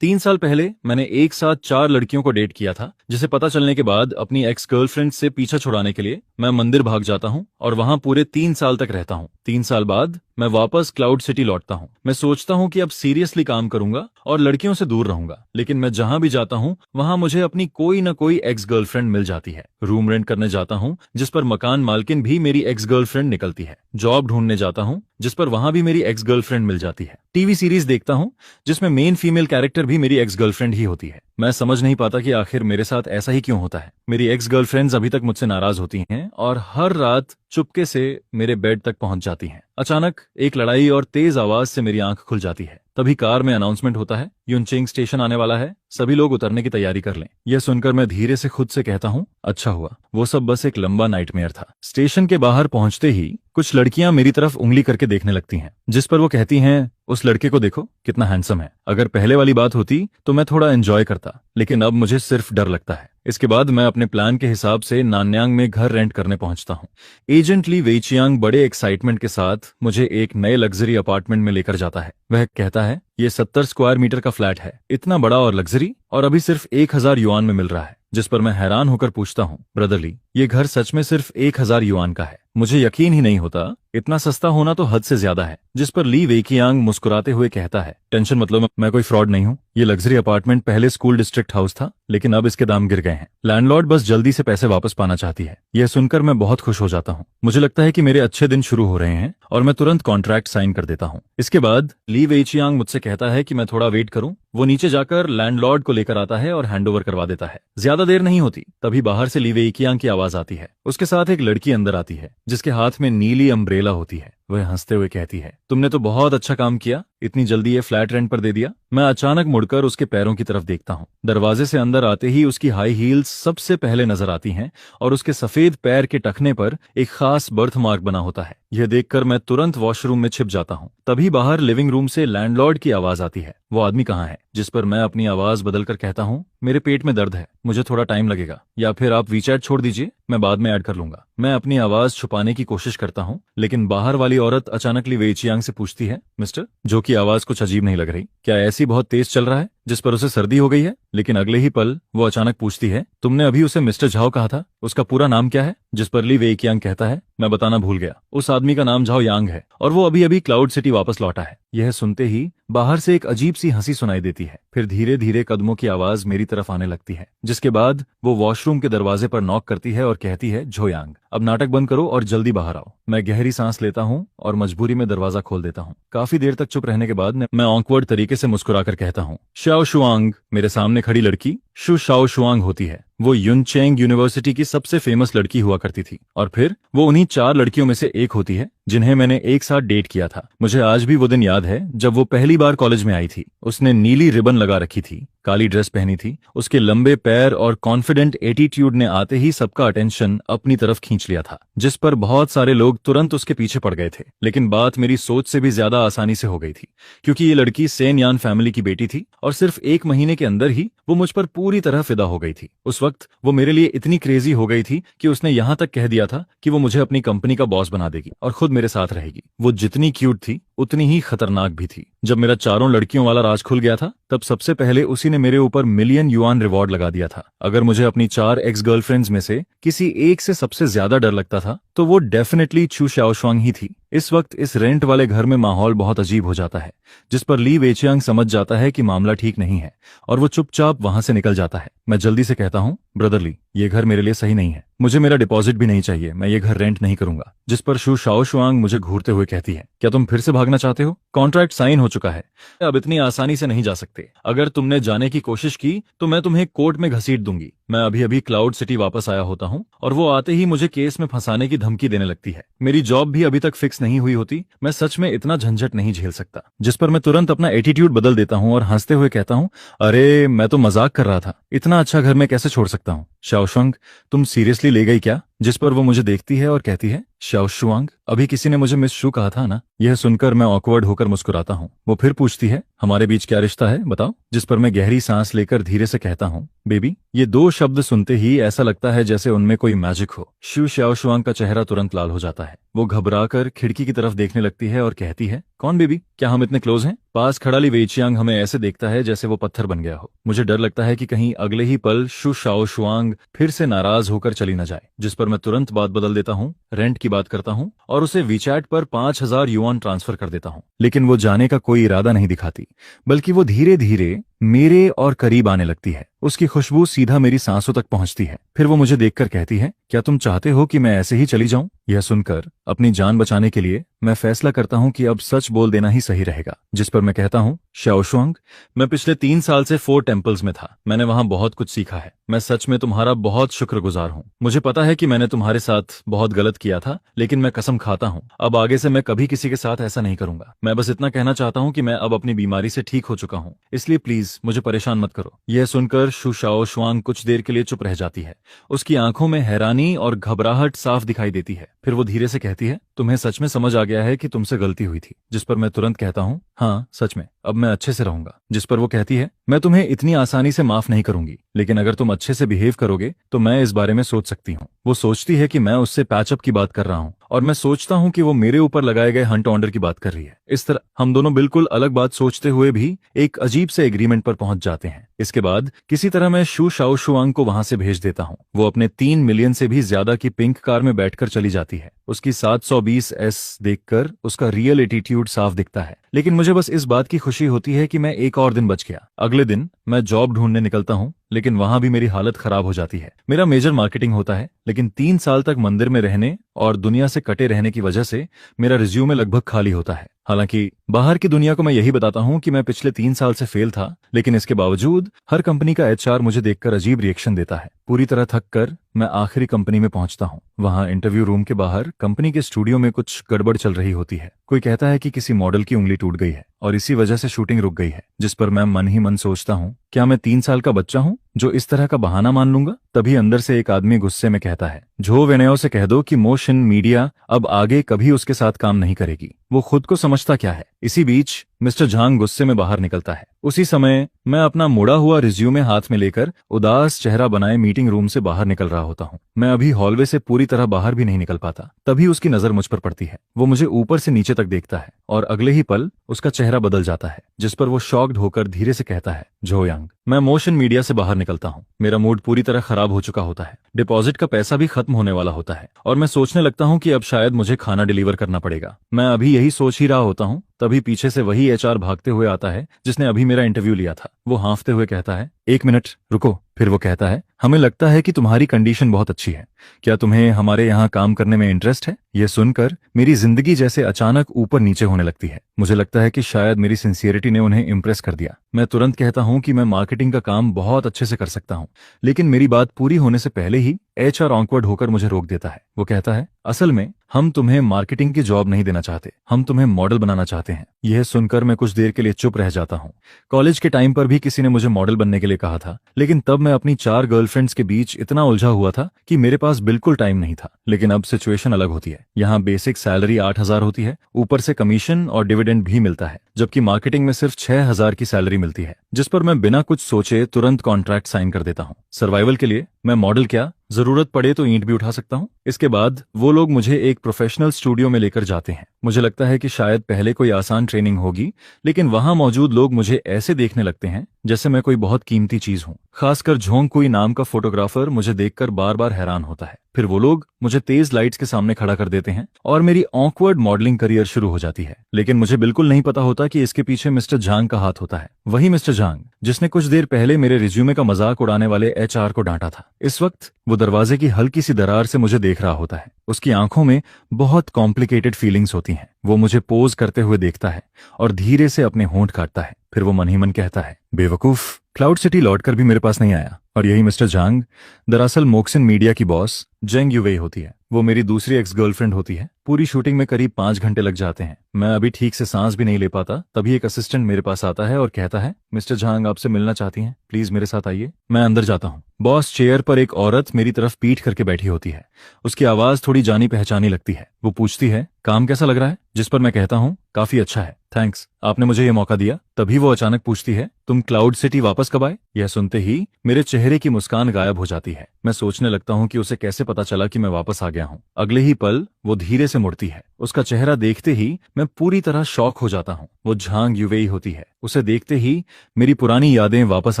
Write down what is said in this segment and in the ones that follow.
3 साल पहले मैंने एक साथ 4 लड़कियों को डेट किया था, जिसे पता चलने के बाद अपनी एक्स गर्लफ्रेंड से पीछा छुड़ाने के लिए मैं मंदिर भाग जाता हूँ और वहां पूरे 3 साल तक रहता हूँ। 3 साल बाद मैं वापस क्लाउड सिटी लौटता हूँ। मैं सोचता हूँ कि अब सीरियसली काम करूंगा और लड़कियों से दूर रहूंगा, लेकिन मैं जहां भी जाता हूँ वहां मुझे अपनी कोई न कोई एक्स गर्लफ्रेंड मिल जाती है। रूम रेंट करने जाता हूँ जिस पर मकान मालकिन भी मेरी एक्स गर्लफ्रेंड निकलती है। जॉब ढूंढने जाता हूँ जिस पर वहां भी मेरी एक्स गर्लफ्रेंड मिल जाती है। टीवी सीरीज देखता हूँ जिसमें मेन फीमेल कैरेक्टर भी मेरी एक्स गर्लफ्रेंड ही होती है। मैं समझ नहीं पाता कि आखिर मेरे साथ ऐसा ही क्यों होता है। मेरी एक्स गर्लफ्रेंड्स अभी तक मुझसे नाराज होती हैं और हर रात चुपके से मेरे बेड तक पहुंच जाती हैं। अचानक एक लड़ाई और तेज आवाज से मेरी आंख खुल जाती है। तभी कार में अनाउंसमेंट होता है, युनचेंग स्टेशन आने वाला है, सभी लोग उतरने की तैयारी कर लें। यह सुनकर मैं धीरे से खुद से कहता हूँ, अच्छा हुआ, वो सब बस एक लंबा नाइटमेयर था। स्टेशन के बाहर पहुंचते ही कुछ लड़कियां मेरी तरफ उंगली करके देखने लगती हैं, जिस पर वो कहती हैं, उस लड़के को देखो कितना हैंडसम है। अगर पहले वाली बात होती तो मैं थोड़ा एंजॉय करता, लेकिन अब मुझे सिर्फ डर लगता है। इसके बाद मैं अपने प्लान के हिसाब से नान्यांग में घर रेंट करने पहुंचता हूं। एजेंट ली वेइचियांग बड़े एक्साइटमेंट के साथ मुझे एक नए लग्जरी अपार्टमेंट में लेकर जाता है। वह कहता है, ये 70 स्क्वायर मीटर का फ्लैट है, इतना बड़ा और लग्जरी, और अभी सिर्फ 1000 युआन में मिल रहा है। जिस पर मैं हैरान होकर पूछता हूँ, ब्रदरली, ये घर सच में सिर्फ 1000 युआन का है? मुझे यकीन ही नहीं होता, इतना सस्ता होना तो हद से ज्यादा है। जिस पर ली वेइकियांग मुस्कुराते हुए कहता है, टेंशन मत लो, मैं कोई फ्रॉड नहीं हूँ। ये लग्जरी अपार्टमेंट पहले स्कूल डिस्ट्रिक्ट हाउस था, लेकिन अब इसके दाम गिर गए हैं। लैंडलॉर्ड बस जल्दी से पैसे वापस पाना चाहती है। यह सुनकर मैं बहुत खुश हो जाता हूँ। मुझे लगता है कि मेरे अच्छे दिन शुरू हो रहे हैं और मैं तुरंत कॉन्ट्रैक्ट साइन कर देता हूँ। इसके बाद ली वेइचियांग मुझसे कहता है कि मैं थोड़ा वेट करूं। वो नीचे जाकर लैंडलॉर्ड को लेकर आता है और हैंडओवर करवा देता है। ज्यादा देर नहीं होती, तभी बाहर से ली वेइकियांग की आवाज आती है। उसके साथ एक लड़की अंदर आती है जिसके हाथ में नीली अम्ब्रेला होती है। वह हंसते हुए कहती है, तुमने तो बहुत अच्छा काम किया, इतनी जल्दी ये फ्लैट रेंट पर दे दिया। मैं अचानक मुड़कर उसके पैरों की तरफ देखता हूँ। दरवाजे से अंदर आते ही उसकी हाई हील्स सबसे पहले नजर आती हैं और उसके सफेद पैर के टखने पर एक खास बर्थ मार्क बना होता है। यह देखकर मैं तुरंत वॉशरूम में छिप जाता हूँ। तभी बाहर लिविंग रूम से लैंडलॉर्ड की आवाज आती है, वो आदमी कहाँ है? जिस पर मैं अपनी आवाज बदलकर कहता हूँ, मेरे पेट में दर्द है, मुझे थोड़ा टाइम लगेगा, या फिर आप वीचैट छोड़ दीजिए, मैं बाद में ऐड कर लूंगा। मैं अपनी आवाज छुपाने की कोशिश करता हूँ, लेकिन बाहर वाली औरत अचानक ली वेइचियांग से पूछती है, मिस्टर, जो की आवाज कुछ अजीब नहीं लग रही, क्या ऐसी बहुत तेज चल रहा है? जिस पर उसे सर्दी हो गई है। लेकिन अगले ही पल वो अचानक पूछती है, तुमने अभी उसे मिस्टर झाओ कहा था, उसका पूरा नाम क्या है? जिस पर ली वेइकियांग कहता है, मैं बताना भूल गया, उस आदमी का नाम झाओ यांग है और वो अभी अभी क्लाउड सिटी वापस लौटा है। यह सुनते ही बाहर से एक अजीब सी हंसी सुनाई देती है। फिर धीरे धीरे कदमों की आवाज मेरी तरफ आने लगती है, जिसके बाद वो वॉशरूम के दरवाजे पर नॉक करती है और कहती है, झो यांग, अब नाटक बंद करो और जल्दी बाहर आओ। मैं गहरी सांस लेता हूँ और मजबूरी में दरवाजा खोल देता हूँ। काफी देर तक चुप रहने के बाद मैं ऑकवर्ड तरीके से मुस्कुराकर कहता हूँ, शाओ शुआंग। मेरे सामने खड़ी लड़की शु शाओ शुआंग होती है। वो युनचेंग यूनिवर्सिटी की सबसे फेमस लड़की हुआ करती थी और फिर वो उन्हीं 4 लड़कियों में से एक होती है जिन्हें मैंने एक साथ डेट किया था। मुझे आज भी वो दिन याद है जब वो पहली बार कॉलेज में आई थी। उसने नीली रिबन लगा रखी थी, काली ड्रेस पहनी थी। उसके लंबे पैर और कॉन्फिडेंट एटीट्यूड ने आते ही सबका अटेंशन अपनी तरफ खींच लिया था, जिस पर बहुत सारे लोग तुरंत उसके पीछे पड़ गए थे। लेकिन बात मेरी सोच से भी ज्यादा आसानी से हो गई थी, क्योंकि ये लड़की सेन यान फैमिली की बेटी थी और सिर्फ 1 महीने के अंदर ही वो मुझ पर पूरी तरह फिदा हो गई थी। उस वक्त वो मेरे लिए इतनी क्रेजी हो गई थी कि उसने यहाँ तक कह दिया था कि वो मुझे अपनी कंपनी का बॉस बना देगी और खुद मेरे साथ रहेगी। वो जितनी क्यूट थी उतनी ही खतरनाक भी थी। जब मेरा 4 लड़कियों वाला राज खुल गया था, तब सबसे पहले उसी ने मेरे ऊपर मिलियन युआन रिवॉर्ड लगा दिया था। अगर मुझे अपनी 4 एक्स गर्लफ्रेंड्स में से किसी एक से सबसे ज्यादा डर लगता था तो वो डेफिनेटली चू शाओशुआंग ही थी। इस वक्त इस रेंट वाले घर में माहौल बहुत अजीब हो जाता है, जिस पर ली वेचियांग समझ जाता है कि मामला ठीक नहीं है और वो चुपचाप वहां से निकल जाता है। मैं जल्दी से कहता हूँ, ब्रदरली, ये घर मेरे लिए सही नहीं है, मुझे मेरा डिपॉजिट भी नहीं चाहिए, मैं ये घर रेंट नहीं करूंगा। जिस पर शु शाओशुआंग मुझे घूरते हुए कहती है, क्या तुम फिर से भागना चाहते हो? कॉन्ट्रैक्ट साइन हो चुका है, अब इतनी आसानी से नहीं जा सकते। अगर तुमने जाने की कोशिश की तो मैं तुम्हें कोर्ट में घसीट दूंगी। मैं अभी अभी क्लाउड सिटी वापस आया होता हूँ और वो आते ही मुझे केस में फंसाने की धमकी देने लगती है। मेरी जॉब भी अभी तक फिक्स नहीं हुई होती, मैं सच में इतना झंझट नहीं झेल सकता। जिस पर मैं तुरंत अपना एटीट्यूड बदल देता हूँ और हंसते हुए कहता हूँ, अरे मैं तो मजाक कर रहा था, इतना अच्छा घर मैं कैसे छोड़ सकता हूँ? शाओशुआंग, तुम सीरियसली ले गई क्या? जिस पर वो मुझे देखती है और कहती है, शाओशुआंग, अभी किसी ने मुझे मिस शू कहा था ना? यह सुनकर मैं ऑकवर्ड होकर मुस्कुराता हूँ। वो फिर पूछती है, हमारे बीच क्या रिश्ता है, बताओ? जिस पर मैं गहरी सांस लेकर धीरे से कहता हूँ, बेबी। ये 2 शब्द सुनते ही ऐसा लगता है जैसे उनमें कोई मैजिक हो। शू शाओशुआंग का चेहरा तुरंत लाल हो जाता है। वो घबराकर खिड़की की तरफ देखने लगती है और कहती है, कौन बेबी, क्या हम इतने क्लोज हैं? पास खड़ा ली वेइचियांग हमें ऐसे देखता है जैसे वो पत्थर बन गया हो। मुझे डर लगता है कि कहीं अगले ही पल शु शाओ शुआंग फिर से नाराज होकर चली न जाए, जिस पर मैं तुरंत बात बदल देता हूँ, रेंट की बात करता हूँ और उसे वीचैट पर 5,000 युआन ट्रांसफर कर देता हूँ। लेकिन वो जाने का कोई इरादा नहीं दिखाती, बल्कि वो धीरे धीरे मेरे और करीब आने लगती है। उसकी खुशबू सीधा मेरी सांसों तक पहुंचती है। फिर वो मुझे देखकर कहती है, क्या तुम चाहते हो कि मैं ऐसे ही चली जाऊं? यह सुनकर अपनी जान बचाने के लिए मैं फैसला करता हूं कि अब सच बोल देना ही सही रहेगा, जिस पर मैं कहता हूं, शाओशुआंग, मैं पिछले 3 साल से 4 टेम्पल्स में था। मैंने वहां बहुत कुछ सीखा है। मैं सच में तुम्हारा बहुत शुक्रगुजार हूं। मुझे पता है कि मैंने तुम्हारे साथ बहुत गलत किया था, लेकिन मैं कसम खाता हूं अब आगे से मैं कभी किसी के साथ ऐसा नहीं करूंगा। मैं बस इतना कहना चाहता हूं कि मैं अब अपनी बीमारी से ठीक हो चुका हूं, इसलिए प्लीज मुझे परेशान मत करो। यह सुनकर शु शाओ शुआंग कुछ देर के लिए चुप रह जाती है। उसकी आंखों में हैरानी और घबराहट साफ दिखाई देती है। फिर वो धीरे से कहती है, तुम्हें सच में समझ आ गया है कि तुमसे गलती हुई थी? जिस पर मैं तुरंत कहता हूँ, हाँ सच में, अब मैं अच्छे से रहूंगा। जिस पर वो कहती है, मैं तुम्हें इतनी आसानी से माफ नहीं करूंगी, लेकिन अगर तुम अच्छे से बिहेव करोगे तो मैं इस बारे में सोच सकती हूँ। वो सोचती है कि मैं उससे पैचअप की बात कर रहा हूँ और मैं सोचता हूँ कि वो मेरे ऊपर लगाए गए हंट ऑर्डर की बात कर रही है। इस तरह हम दोनों बिल्कुल अलग बात सोचते हुए भी एक अजीब से एग्रीमेंट पर पहुंच जाते हैं। इसके बाद किसी तरह मैं शु शाओ शुआंग को वहां से भेज देता हूँ। वो अपने 3 मिलियन से भी ज्यादा की पिंक कार में बैठकर चली जाती है। उसकी 720S देखकर उसका रियल एटीट्यूड साफ दिखता है, लेकिन मुझे बस इस बात की खुशी होती है कि मैं एक और दिन बच गया। अगले दिन मैं जॉब ढूंढने निकलता हूँ, लेकिन वहां भी मेरी हालत खराब हो जाती है। मेरा मेजर मार्केटिंग होता है, लेकिन 3 साल तक मंदिर में रहने और दुनिया से कटे रहने की वजह से मेरा रिज्यूमे लगभग खाली होता है। हालांकि बाहर की दुनिया को मैं यही बताता हूं कि मैं पिछले 3 साल से फेल था, लेकिन इसके बावजूद हर कंपनी का एचआर मुझे देखकर अजीब रिएक्शन देता है। पूरी तरह थक कर मैं आखिरी कंपनी में पहुंचता हूं। वहां इंटरव्यू रूम के बाहर कंपनी के स्टूडियो में कुछ गड़बड़ चल रही होती है। कोई कहता है कि किसी मॉडल की उंगली टूट गई है और इसी वजह से शूटिंग रुक गई है, जिस पर मैं मन ही मन सोचता हूं, क्या मैं 3 साल का बच्चा हूं जो इस तरह का बहाना मान लूंगा? तभी अंदर से एक आदमी गुस्से में कहता है, झो वेनेओ से कह दो कि मोशन मीडिया अब आगे कभी उसके साथ काम नहीं करेगी। वो खुद को समझता क्या है? इसी बीच मिस्टर झांग गुस्से में बाहर निकलता है। उसी समय मैं अपना मुड़ा हुआ रिज्यूमे हाथ में लेकर उदास चेहरा बनाए मीटिंग रूम से बाहर निकल रहा होता हूँ। मैं अभी हॉलवे से पूरी तरह बाहर भी नहीं निकल पाता। तभी उसकी नजर मुझ पर पड़ती है। वो मुझे ऊपर से नीचे तक देखता है और अगले ही पल उसका चेहरा बदल जाता है, जिस पर वो शॉक्ड होकर धीरे से कहता है, झो यांग। मैं मोशन मीडिया से बाहर निकलता हूँ। मेरा मूड पूरी तरह खराब हो चुका होता है। डिपॉजिट का पैसा भी खत्म होने वाला होता है और मैं सोचने लगता हूँ कि अब शायद मुझे खाना डिलीवर करना पड़ेगा। मैं अभी यही सोच ही रहा होता हूँ, तभी पीछे से वही एचआर भागते हुए आता है जिसने अभी मेरा इंटरव्यू लिया था। वो हाँफते हुए कहता है, 1 मिनट रुको। फिर वो कहता है, हमें लगता है कि तुम्हारी कंडीशन बहुत अच्छी है, क्या तुम्हें हमारे यहाँ काम करने में इंटरेस्ट है? यह सुनकर मेरी जिंदगी जैसे अचानक ऊपर नीचे होने लगती है। मुझे लगता है कि शायद मेरी सिंसियरिटी ने उन्हें इम्प्रेस कर दिया। मैं तुरंत कहता हूँ कि मैं मार्केटिंग का काम बहुत अच्छे से कर सकता हूँ, लेकिन मेरी बात पूरी होने से पहले ही एचआर ऑकवर्ड होकर मुझे रोक देता है। वो कहता है, असल में हम तुम्हें मार्केटिंग की जॉब नहीं देना चाहते, हम तुम्हें मॉडल बनाना चाहते हैं। यह सुनकर मैं कुछ देर के लिए चुप रह जाता हूँ। कॉलेज के टाइम पर भी किसी ने मुझे मॉडल बनने के लिए कहा था, लेकिन तब मैं अपनी 4 गर्लफ्रेंड्स के बीच इतना उलझा हुआ था कि मेरे पास बिल्कुल टाइम नहीं था। लेकिन अब सिचुएशन अलग होती है। यहाँ बेसिक सैलरी 8,000 होती है, ऊपर से कमीशन और डिविडेंड भी मिलता है, जबकि मार्केटिंग में सिर्फ 6,000 की सैलरी मिलती है, जिस पर मैं बिना कुछ सोचे तुरंत कॉन्ट्रैक्ट साइन कर देता हूँ। सर्वाइवल के लिए मैं मॉडल क्या, जरूरत पड़े तो ईंट भी उठा सकता हूँ। इसके बाद वो लोग मुझे एक प्रोफेशनल स्टूडियो में लेकर जाते हैं। मुझे लगता है कि शायद पहले कोई आसान ट्रेनिंग होगी, लेकिन वहां मौजूद लोग मुझे ऐसे देखने लगते हैं जैसे मैं कोई बहुत कीमती चीज हूँ। खासकर झोंग कुई नाम का फोटोग्राफर मुझे देखकर बार बार हैरान होता है। फिर वो लोग मुझे तेज लाइट्स के सामने खड़ा कर देते हैं और मेरी ऑकवर्ड मॉडलिंग करियर शुरू हो जाती है। लेकिन मुझे बिल्कुल नहीं पता होता कि इसके पीछे मिस्टर झांग का हाथ होता है। वही मिस्टर झांग जिसने कुछ देर पहले मेरे रिज्यूमे का मजाक उड़ाने वाले एचआर को डांटा था। इस वक्त वो दरवाजे की हल्की सी दरार से मुझे देख रहा होता है। उसकी आंखों में बहुत कॉम्प्लिकेटेड फीलिंग्स होती हैं। वो मुझे पोज करते हुए देखता है और धीरे से अपने होंठ काटता है। फिर वो मन ही मन कहता है, बेवकूफ, क्लाउड सिटी लौटकर भी मेरे पास नहीं आया। और यही मिस्टर झांग दरअसल मोक्सिन मीडिया की बॉस जेंग यूवेई होती है। वो मेरी दूसरी एक्स गर्लफ्रेंड होती है। पूरी शूटिंग में करीब 5 घंटे लग जाते हैं। मैं अभी ठीक से सांस भी नहीं ले पाता। तभी एक असिस्टेंट मेरे पास आता है और कहता है, मिस्टर झांग आपसे मिलना चाहती हैं, प्लीज मेरे साथ आइए। मैं अंदर जाता हूँ। बॉस चेयर पर एक औरत मेरी तरफ पीठ करके बैठी होती है। उसकी आवाज थोड़ी जानी पहचानी लगती है। वो पूछती है, काम कैसा लग रहा है? जिस पर मैं कहता हूँ, काफी अच्छा है। थैंक्स, आपने मुझे ये मौका दिया। तभी वो अचानक पूछती है, तुम क्लाउड सिटी वापस कब आए? यह सुनते ही मेरे चेहरे की मुस्कान गायब हो जाती है। मैं सोचने लगता हूँ कि उसे कैसे पता चला कि मैं वापस आ गया हूँ। अगले ही पल वो धीरे से मुड़ती है। उसका चेहरा देखते ही मैं पूरी तरह शॉक हो जाता हूँ। वो झांग युवेई होती है। उसे देखते ही मेरी पुरानी यादें वापस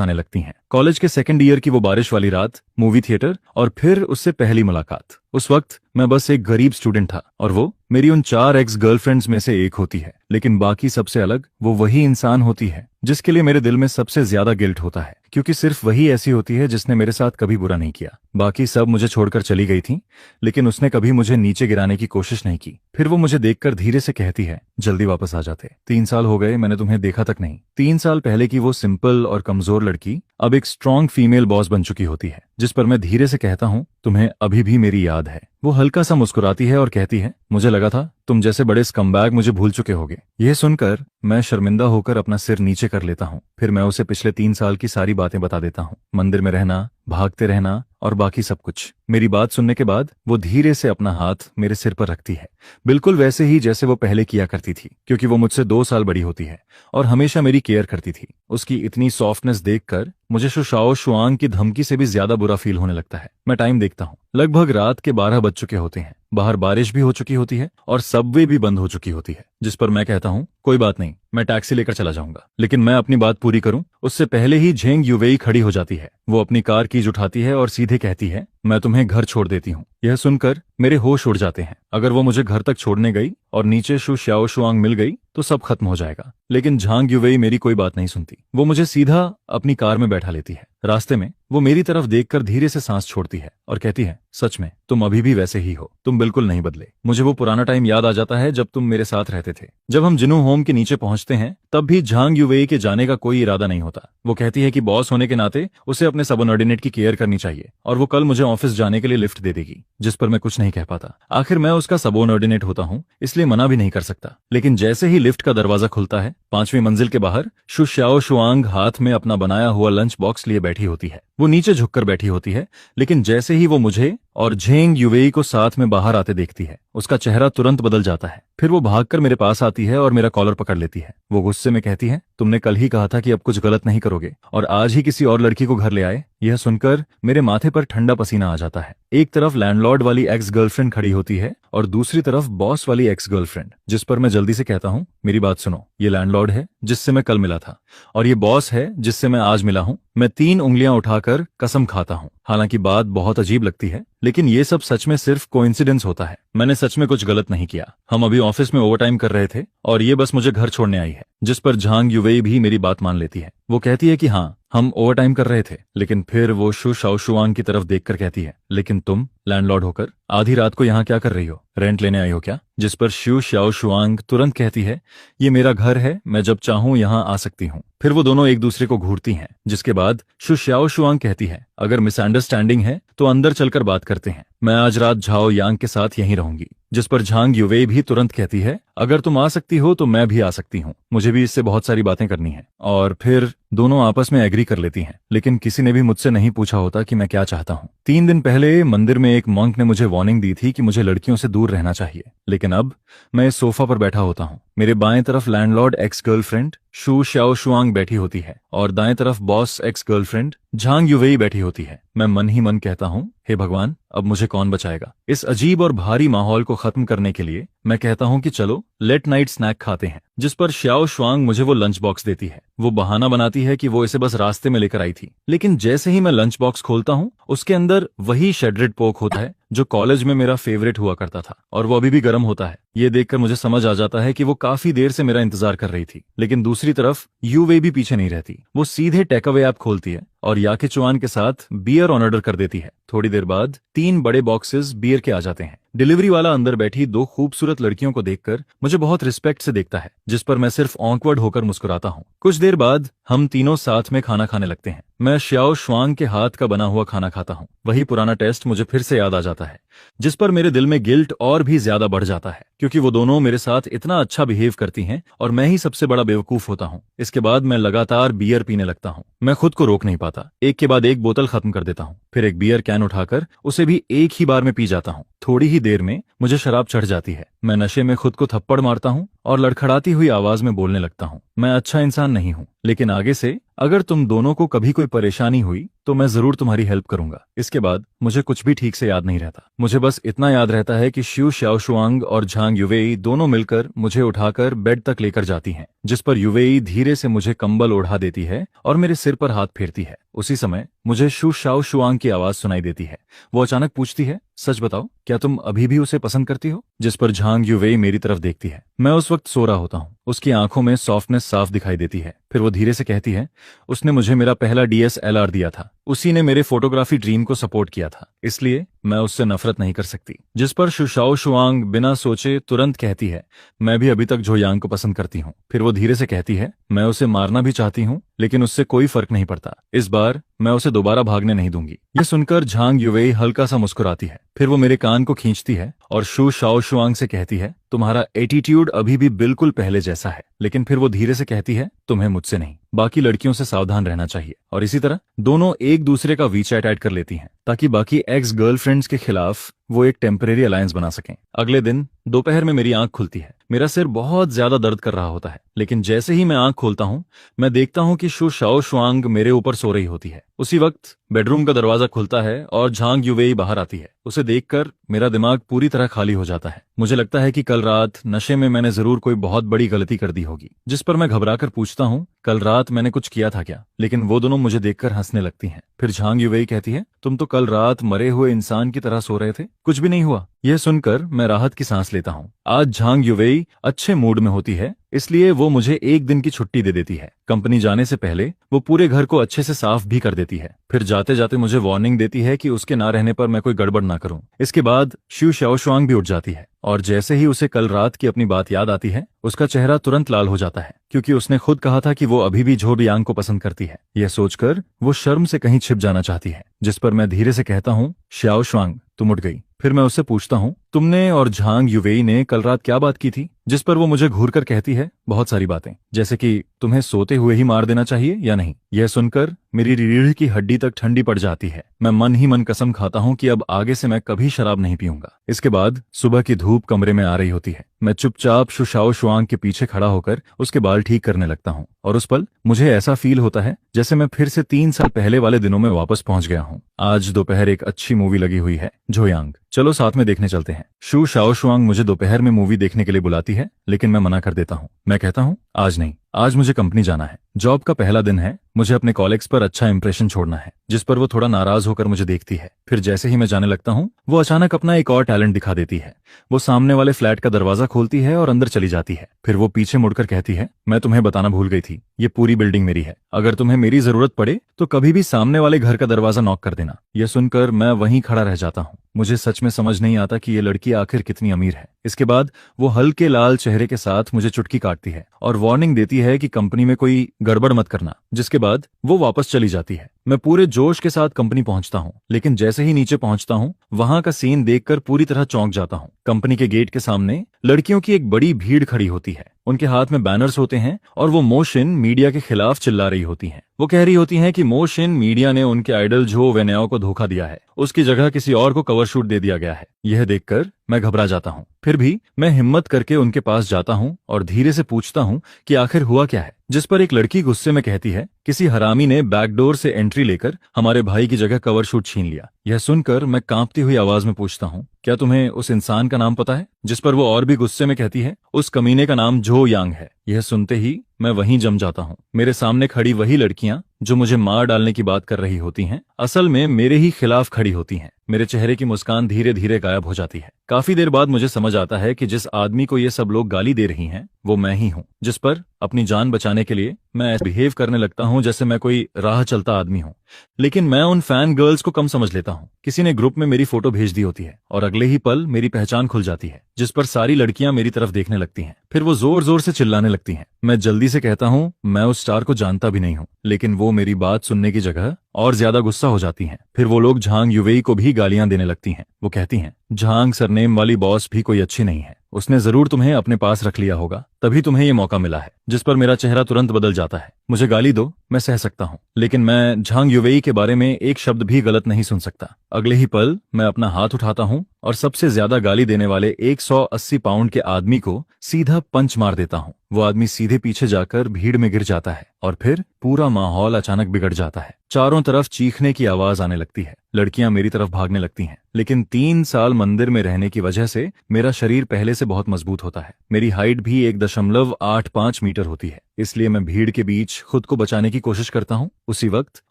आने लगती हैं। कॉलेज के सेकंड ईयर की वो बारिश वाली रात, मूवी थिएटर और फिर उससे पहली मुलाकात। उस वक्त मैं बस एक गरीब स्टूडेंट था और वो मेरी उन 4 एक्स गर्लफ्रेंड्स में से एक होती है। लेकिन बाकी सबसे अलग वो वही इंसान होती है जिसके लिए मेरे दिल में सबसे ज्यादा गिल्ट होता है, क्योंकि सिर्फ वही ऐसी होती है जिसने मेरे साथ कभी बुरा नहीं किया। बाकी सब मुझे छोड़कर चली गई थी, लेकिन उसने कभी मुझे नीचे गिराने की कोशिश नहीं की। फिर वो मुझे देखकर धीरे से कहती है, जल्दी वापस आ जाते, 3 साल हो गए मैंने तुम्हें देखा तक नहीं। 3 साल पहले की वो सिंपल और कमजोर लड़की अब एक स्ट्रांग फीमेल बॉस बन चुकी होती है। जिस पर मैं धीरे से कहता हूँ, तुम्हें अभी भी मेरी याद है? वो हल्का सा मुस्कुराती है और कहती है, मुझे लगा था तुम जैसे बड़े स्कमबैग मुझे भूल चुके होगे। यह सुनकर मैं शर्मिंदा होकर अपना सिर नीचे कर लेता हूँ। फिर मैं उसे पिछले 3 साल की सारी बातें बता देता हूँ, मंदिर में रहना, भागते रहना और बाकी सब कुछ। मेरी बात सुनने के बाद वो धीरे से अपना हाथ मेरे सिर पर रखती है, बिल्कुल वैसे ही जैसे वो पहले किया करती थी, क्योंकि वो मुझसे 2 साल बड़ी होती है और हमेशा मेरी केयर करती थी। उसकी इतनी सॉफ्टनेस देखकर मुझे शुशाओ शुआंग की धमकी से भी ज्यादा बुरा फील होने लगता है। मैं टाइम देखता हूँ, लगभग रात के 12 बज चुके होते हैं। बाहर बारिश भी हो चुकी होती है और सबवे भी बंद हो चुकी होती है। जिस पर मैं कहता हूँ, कोई बात नहीं, मैं टैक्सी लेकर चला जाऊंगा। लेकिन मैं अपनी बात पूरी करूं उससे पहले ही झेंग युवेई खड़ी हो जाती है। वो अपनी कार कीज उठाती है और सीधे कहती है, मैं तुम्हें घर छोड़ देती हूँ। यह सुनकर मेरे होश उड़ जाते हैं। अगर वो मुझे घर तक छोड़ने गई और नीचे शु श्याओ शुआंग मिल गई तो सब खत्म हो जाएगा। लेकिन झांग युवेई मेरी कोई बात नहीं सुनती। वो मुझे सीधा अपनी कार में बैठा लेती है। रास्ते में वो मेरी तरफ देखकर धीरे से सांस छोड़ती है और कहती है, सच में तुम अभी भी वैसे ही हो, तुम बिल्कुल नहीं बदले। मुझे वो पुराना टाइम याद आ जाता है जब तुम मेरे साथ रहते थे। जब हम जिनू होम के नीचे पहुंचते हैं तब भी झांग युवेई के जाने का कोई इरादा नहीं होता। वो कहती है कि बॉस होने के नाते उसे अपने सबऑर्डिनेट की केयर करनी चाहिए और वो कल मुझे ऑफिस जाने के लिए लिफ्ट दे देगी। जिस पर मैं कुछ नहीं कह पाता। आखिर मैं उसका सबऑर्डिनेट होता हूँ, इसलिए मना भी नहीं कर सकता। लेकिन जैसे ही लिफ्ट का दरवाजा खुलता है, 5वीं मंजिल के बाहर शु श्याओ शुआंग हाथ में अपना बनाया हुआ लंच बॉक्स लिए बैठी होती है। वो नीचे झुककर बैठी होती है, लेकिन जैसे ही वो मुझे और झेंग युवेई को साथ में बाहर आते देखती है, उसका चेहरा तुरंत बदल जाता है। फिर वो भागकर मेरे पास आती है और मेरा कॉलर पकड़ लेती है। वो गुस्से में कहती है, तुमने कल ही कहा था कि अब कुछ गलत नहीं करोगे और आज ही किसी और लड़की को घर ले आए। यह सुनकर मेरे माथे पर ठंडा पसीना आ जाता है। एक तरफ लैंडलॉर्ड वाली एक्स गर्लफ्रेंड खड़ी होती है और दूसरी तरफ बॉस वाली एक्स गर्लफ्रेंड। जिस पर मैं जल्दी से कहता हूँ, मेरी बात सुनो, ये लैंडलॉर्ड है जिससे मैं कल मिला था और ये बॉस है जिससे मैं आज मिला हूँ। मैं 3 उंगलियां उठाकर कसम खाता हूँ। हालांकि बात बहुत अजीब लगती है, लेकिन ये सब सच में सिर्फ कोइंसिडेंस होता है। मैंने सच में कुछ गलत नहीं किया। हम अभी ऑफिस में ओवरटाइम कर रहे थे और ये बस मुझे घर छोड़ने आई है। जिस पर झांग युवेई भी मेरी बात मान लेती है। वो कहती है कि हाँ, हम ओवरटाइम कर रहे थे। लेकिन फिर वो शु शाओ शुआंग की तरफ देखकर कहती है, लेकिन तुम लैंडलॉर्ड होकर आधी रात को यहाँ क्या कर रही हो? रेंट लेने आई हो क्या? जिस पर शु शाओ शुआंग तुरंत कहती है, ये मेरा घर है, मैं जब चाहूं यहाँ आ सकती हूँ। फिर वो दोनों एक दूसरे को घूरती हैं, जिसके बाद शु शाओ शुआंग कहती है, अगर मिसअंडरस्टैंडिंग है तो अंदर चलकर बात करते हैं, मैं आज रात झाओ यांग के साथ यहीं रहूंगी। जिस पर झांग युवेई भी तुरंत कहती है, अगर तुम आ सकती हो तो मैं भी आ सकती हूँ, मुझे भी इससे बहुत सारी बातें करनी है। और फिर दोनों आपस में एग्री कर लेती हैं। लेकिन किसी ने भी मुझसे नहीं पूछा होता कि मैं क्या चाहता हूँ। 3 दिन पहले मंदिर में एक मंक ने मुझे वार्निंग दी थी कि मुझे लड़कियों से दूर रहना चाहिए, लेकिन अब मैं इस सोफा पर बैठा होता हूँ। मेरे बाएं तरफ लैंडलॉर्ड एक्स गर्लफ्रेंड शु शाओ शुआंग बैठी होती है और दाएं तरफ बॉस एक्स गर्लफ्रेंड झांग युवेई बैठी होती है। मैं मन ही मन कहता हूँ, हे भगवान, अब मुझे कौन बचाएगा? इस अजीब और भारी माहौल को खत्म करने के लिए मैं कहता हूँ कि चलो लेट नाइट स्नैक खाते हैं। जिस पर श्याओ शुआंग मुझे वो लंच बॉक्स देती है। वो बहाना बनाती है कि वो इसे बस रास्ते में लेकर आई थी, लेकिन जैसे ही मैं लंच बॉक्स खोलता हूँ उसके अंदर वही शेड्रेड पोक होता है जो कॉलेज में मेरा फेवरेट हुआ करता था, और वो अभी भी गर्म होता है। ये देखकर मुझे समझ आ जाता है कि वो काफी देर से मेरा इंतजार कर रही थी। लेकिन दूसरी तरफ यूवे भी पीछे नहीं रहती। वो सीधे टेकअवे ऐप खोलती है और याके चुआन के साथ बियर ऑर्डर कर देती है। थोड़ी देर बाद 3 बड़े बॉक्सेस बियर के आ जाते हैं। डिलीवरी वाला अंदर बैठी 2 खूबसूरत लड़कियों को देखकर मुझे बहुत रिस्पेक्ट से देखता है, जिस पर मैं सिर्फ ऑकवर्ड होकर मुस्कुराता हूँ। कुछ देर बाद हम तीनों साथ में खाना खाने लगते हैं। मैं श्याओ शुआंग के हाथ का बना हुआ खाना खाता हूँ। वही पुराना टेस्ट मुझे फिर से याद आ जाता है, जिस पर मेरे दिल में गिल्ट और भी ज्यादा बढ़ जाता है, क्योंकि वो दोनों मेरे साथ इतना अच्छा बिहेव करती हैं और मैं ही सबसे बड़ा बेवकूफ होता हूँ। इसके बाद मैं लगातार बियर पीने लगता हूँ। मैं खुद को रोक नहीं पाता। एक के बाद एक बोतल खत्म कर देता हूँ, फिर एक बियर कैन उठाकर उसे भी एक ही बार में पी जाता हूँ। थोड़ी ही देर में मुझे शराब चढ़ जाती है। मैं नशे में खुद को थप्पड़ मारता हूँ और लड़खड़ाती हुई आवाज में बोलने लगता हूँ, मैं अच्छा इंसान नहीं हूँ, लेकिन आगे से अगर तुम दोनों को कभी कोई परेशानी हुई तो मैं जरूर तुम्हारी हेल्प करूंगा। इसके बाद मुझे कुछ भी ठीक से याद नहीं रहता। मुझे बस इतना याद रहता है कि शिव शाओशुआंग और झांग युवेई दोनों मिलकर मुझे उठाकर बेड तक लेकर जाती हैं, जिस पर युवेई धीरे से मुझे कंबल ओढ़ा देती है और मेरे सिर पर हाथ फेरती है। उसी समय मुझे शु शाओशुआंग की आवाज सुनाई देती है। वो अचानक पूछती है, सच बताओ, क्या तुम अभी भी उसे पसंद करती हो? जिस पर झांग युवेई मेरी तरफ देखती है। मैं उस वक्त सो रहा होता हूँ। उसकी आंखों में सॉफ्टनेस साफ दिखाई देती है। फिर वो धीरे से कहती है, उसने मुझे मेरा पहला DSLR दिया था, उसी ने मेरे फोटोग्राफी ड्रीम को सपोर्ट किया था, इसलिए मैं उससे नफरत नहीं कर सकती। जिस पर शु शाओशुआंग बिना सोचे तुरंत कहती है, मैं भी अभी तक जोयांग को पसंद करती हूँ। फिर वो धीरे से कहती है, मैं उसे मारना भी चाहती हूँ, लेकिन उससे कोई फर्क नहीं पड़ता। इस बार मैं उसे दोबारा भागने नहीं दूंगी। यह सुनकर झांग युवेई हल्का सा मुस्कुराती है। फिर वो मेरे कान को खींचती है और शु शाओशुआंग से कहती है, तुम्हारा एटीट्यूड अभी भी बिल्कुल पहले जैसा है। लेकिन फिर वो धीरे से कहती है, तुम्हें मुझसे नहीं, बाकी लड़कियों से सावधान रहना चाहिए। और इसी तरह दोनों एक दूसरे का वीचैट ऐड कर लेती हैं, ताकि बाकी एक्स गर्लफ्रेंड्स के खिलाफ वो एक टेम्परेरी अलायंस बना सकें। अगले दिन दोपहर में मेरी आंख खुलती है। मेरा सिर बहुत ज्यादा दर्द कर रहा होता है, लेकिन जैसे ही मैं आंख खोलता हूँ, मैं देखता हूँ कि शु शाओशुआंग मेरे ऊपर सो रही होती है। उसी वक्त बेडरूम का दरवाजा खुलता है और झांग युवेई बाहर आती है। उसे देखकर मेरा दिमाग पूरी तरह खाली हो जाता है। मुझे लगता है कि कल रात नशे में मैंने जरूर कोई बहुत बड़ी गलती कर दी होगी। जिस पर मैं घबराकर पूछता हूँ, कल रात मैंने कुछ किया था क्या? लेकिन वो दोनों मुझे देखकर हंसने लगती हैं। फिर झांग युवेई कहती है, तुम तो कल रात मरे हुए इंसान की तरह सो रहे थे, कुछ भी नहीं हुआ। यह सुनकर मैं राहत की सांस लेता हूँ। आज झांग युवेई अच्छे मूड में होती है, इसलिए वो मुझे एक दिन की छुट्टी दे देती है। कंपनी जाने से पहले वो पूरे घर को अच्छे से साफ भी कर देती है। फिर जाते जाते मुझे वार्निंग देती है कि उसके ना रहने पर मैं कोई गड़बड़ ना करूं। इसके बाद शु शाओशुआंग भी उठ जाती है और जैसे ही उसे कल रात की अपनी बात याद आती है, उसका चेहरा तुरंत लाल हो जाता है, क्योंकि उसने खुद कहा था कि वो अभी भी जोयांग को पसंद करती है। यह सोचकर वो शर्म से कहीं छिप जाना चाहती है। जिस पर मैं धीरे से कहता हूँ, शाओशुआंग, तुम उठ गई। फिर मैं उससे पूछता हूँ, तुमने और झांग युवेई ने कल रात क्या बात की थी? जिस पर वो मुझे घूर कर कहती है, बहुत सारी बातें, जैसे कि तुम्हें सोते हुए ही मार देना चाहिए या नहीं। यह सुनकर मेरी रीढ़ की हड्डी तक ठंडी पड़ जाती है। मैं मन ही मन कसम खाता हूँ कि अब आगे से मैं कभी शराब नहीं पीऊंगा। इसके बाद सुबह की धूप कमरे में आ रही होती है। मैं चुपचाप शु शाओशुआंग के पीछे खड़ा होकर उसके बाल ठीक करने लगता हूँ और उस पल मुझे ऐसा फील होता है जैसे मैं फिर से 3 साल पहले वाले दिनों में वापस पहुंच गया हूँ। आज दोपहर एक अच्छी मूवी लगी हुई है, जोयांग, चलो साथ में देखने चलते हैं। शु शाओशुआंग मुझे दोपहर में मूवी देखने के लिए बुलाती है, लेकिन मैं मना कर देता हूँ। मैं कहता हूँ, आज नहीं, आज मुझे कंपनी जाना है। जॉब का पहला दिन है, मुझे अपने कॉलेग्स पर अच्छा इंप्रेशन छोड़ना है। जिस पर वो थोड़ा नाराज होकर मुझे देखती है। फिर जैसे ही मैं जाने लगता हूँ, वो अचानक अपना एक और टैलेंट दिखा देती है। वो सामने वाले फ्लैट का दरवाजा खोलती है और अंदर चली जाती है। फिर वो पीछे मुड़कर कहती है, मैं तुम्हें बताना भूल गई थी, ये पूरी बिल्डिंग मेरी है। अगर तुम्हें मेरी जरूरत पड़े तो कभी भी सामने वाले घर का दरवाजा नॉक कर देना। यह सुनकर मैं वहीं खड़ा रह जाता हूँ। मुझे सच में समझ नहीं आता कि ये लड़की आखिर कितनी अमीर है। इसके बाद वो हल्के लाल चेहरे के साथ मुझे चुटकी काटती है और वार्निंग देती है कि कंपनी में कोई गड़बड़ मत करना। जिसके बाद वो वापस चली जाती है। मैं पूरे जोश के साथ कंपनी पहुंचता हूं, लेकिन जैसे ही नीचे पहुंचता हूं, वहां का सीन देखकर पूरी तरह चौंक जाता हूं। कंपनी के गेट के सामने लड़कियों की एक बड़ी भीड़ खड़ी होती है। उनके हाथ में बैनर्स होते हैं और वो मोशन मीडिया के खिलाफ चिल्ला रही होती हैं। वो कह रही होती हैं कि मोशन मीडिया ने उनके आइडल जो वेन्याओ को धोखा दिया है, उसकी जगह किसी और को कवर शूट दे दिया गया है। यह देखकर मैं घबरा जाता हूँ। फिर भी मैं हिम्मत करके उनके पास जाता हूँ और धीरे से पूछता हूँ कि आखिर हुआ क्या है। जिस पर एक लड़की गुस्से में कहती है, किसी हरामी ने बैकडोर से एंट्री लेकर हमारे भाई की जगह कवर शूट छीन लिया। यह सुनकर मैं कांपती हुई आवाज में पूछता हूँ, क्या तुम्हें उस इंसान का नाम पता है? जिस पर वो और भी गुस्से में कहती है, उस कमीने का नाम जोयांग है। यह सुनते ही मैं वहीं जम जाता हूँ। मेरे सामने खड़ी वही लड़कियां जो मुझे मार डालने की बात कर रही होती हैं, असल में मेरे ही खिलाफ खड़ी होती हैं। मेरे चेहरे की मुस्कान धीरे धीरे गायब हो जाती है। काफी देर बाद मुझे समझ आता है कि जिस आदमी को ये सब लोग गाली दे रही हैं, वो मैं ही हूँ। जिस पर अपनी जान बचाने के लिए मैं ऐसे बिहेव करने लगता हूँ जैसे मैं कोई राह चलता आदमी हूँ। लेकिन मैं उन फैन गर्ल्स को कम समझ लेता हूँ। किसी ने ग्रुप में मेरी फोटो भेज दी होती है और अगले ही पल मेरी पहचान खुल जाती है, जिस पर सारी लड़कियां मेरी तरफ देखने लगती हैं। फिर वो जोर जोर से चिल्लाने लगती हैं। मैं जल्दी से कहता हूँ, मैं उस स्टार को जानता भी नहीं हूँ। लेकिन वो मेरी बात सुनने की जगह और ज्यादा गुस्सा हो जाती हैं। फिर वो लोग झांग युवेई को भी गालियां देने लगती हैं। वो कहती हैं, झांग सरनेम वाली बॉस भी कोई अच्छी नहीं है, उसने जरूर तुम्हें अपने पास रख लिया होगा, तभी तुम्हें ये मौका मिला है। जिस पर मेरा चेहरा तुरंत बदल जाता है। मुझे गाली दो, मैं सह सकता हूँ, लेकिन मैं झांग युवेई के बारे में एक शब्द भी गलत नहीं सुन सकता। अगले ही पल मैं अपना हाथ उठाता हूँ और सबसे ज्यादा गाली देने वाले 180 पाउंड के आदमी को सीधा पंच मार देता हूँ। वो आदमी सीधे पीछे जाकर भीड़ में गिर जाता है और फिर पूरा माहौल अचानक बिगड़ जाता है। चारों तरफ चीखने की आवाज आने लगती है। लड़कियां मेरी तरफ भागने लगती हैं। लेकिन 3 साल मंदिर में रहने की वजह से मेरा शरीर पहले से बहुत मजबूत होता है। मेरी हाइट भी 1.85 मीटर होती है, इसलिए मैं भीड़ के बीच खुद को बचाने की कोशिश करता हूँ। उसी वक्त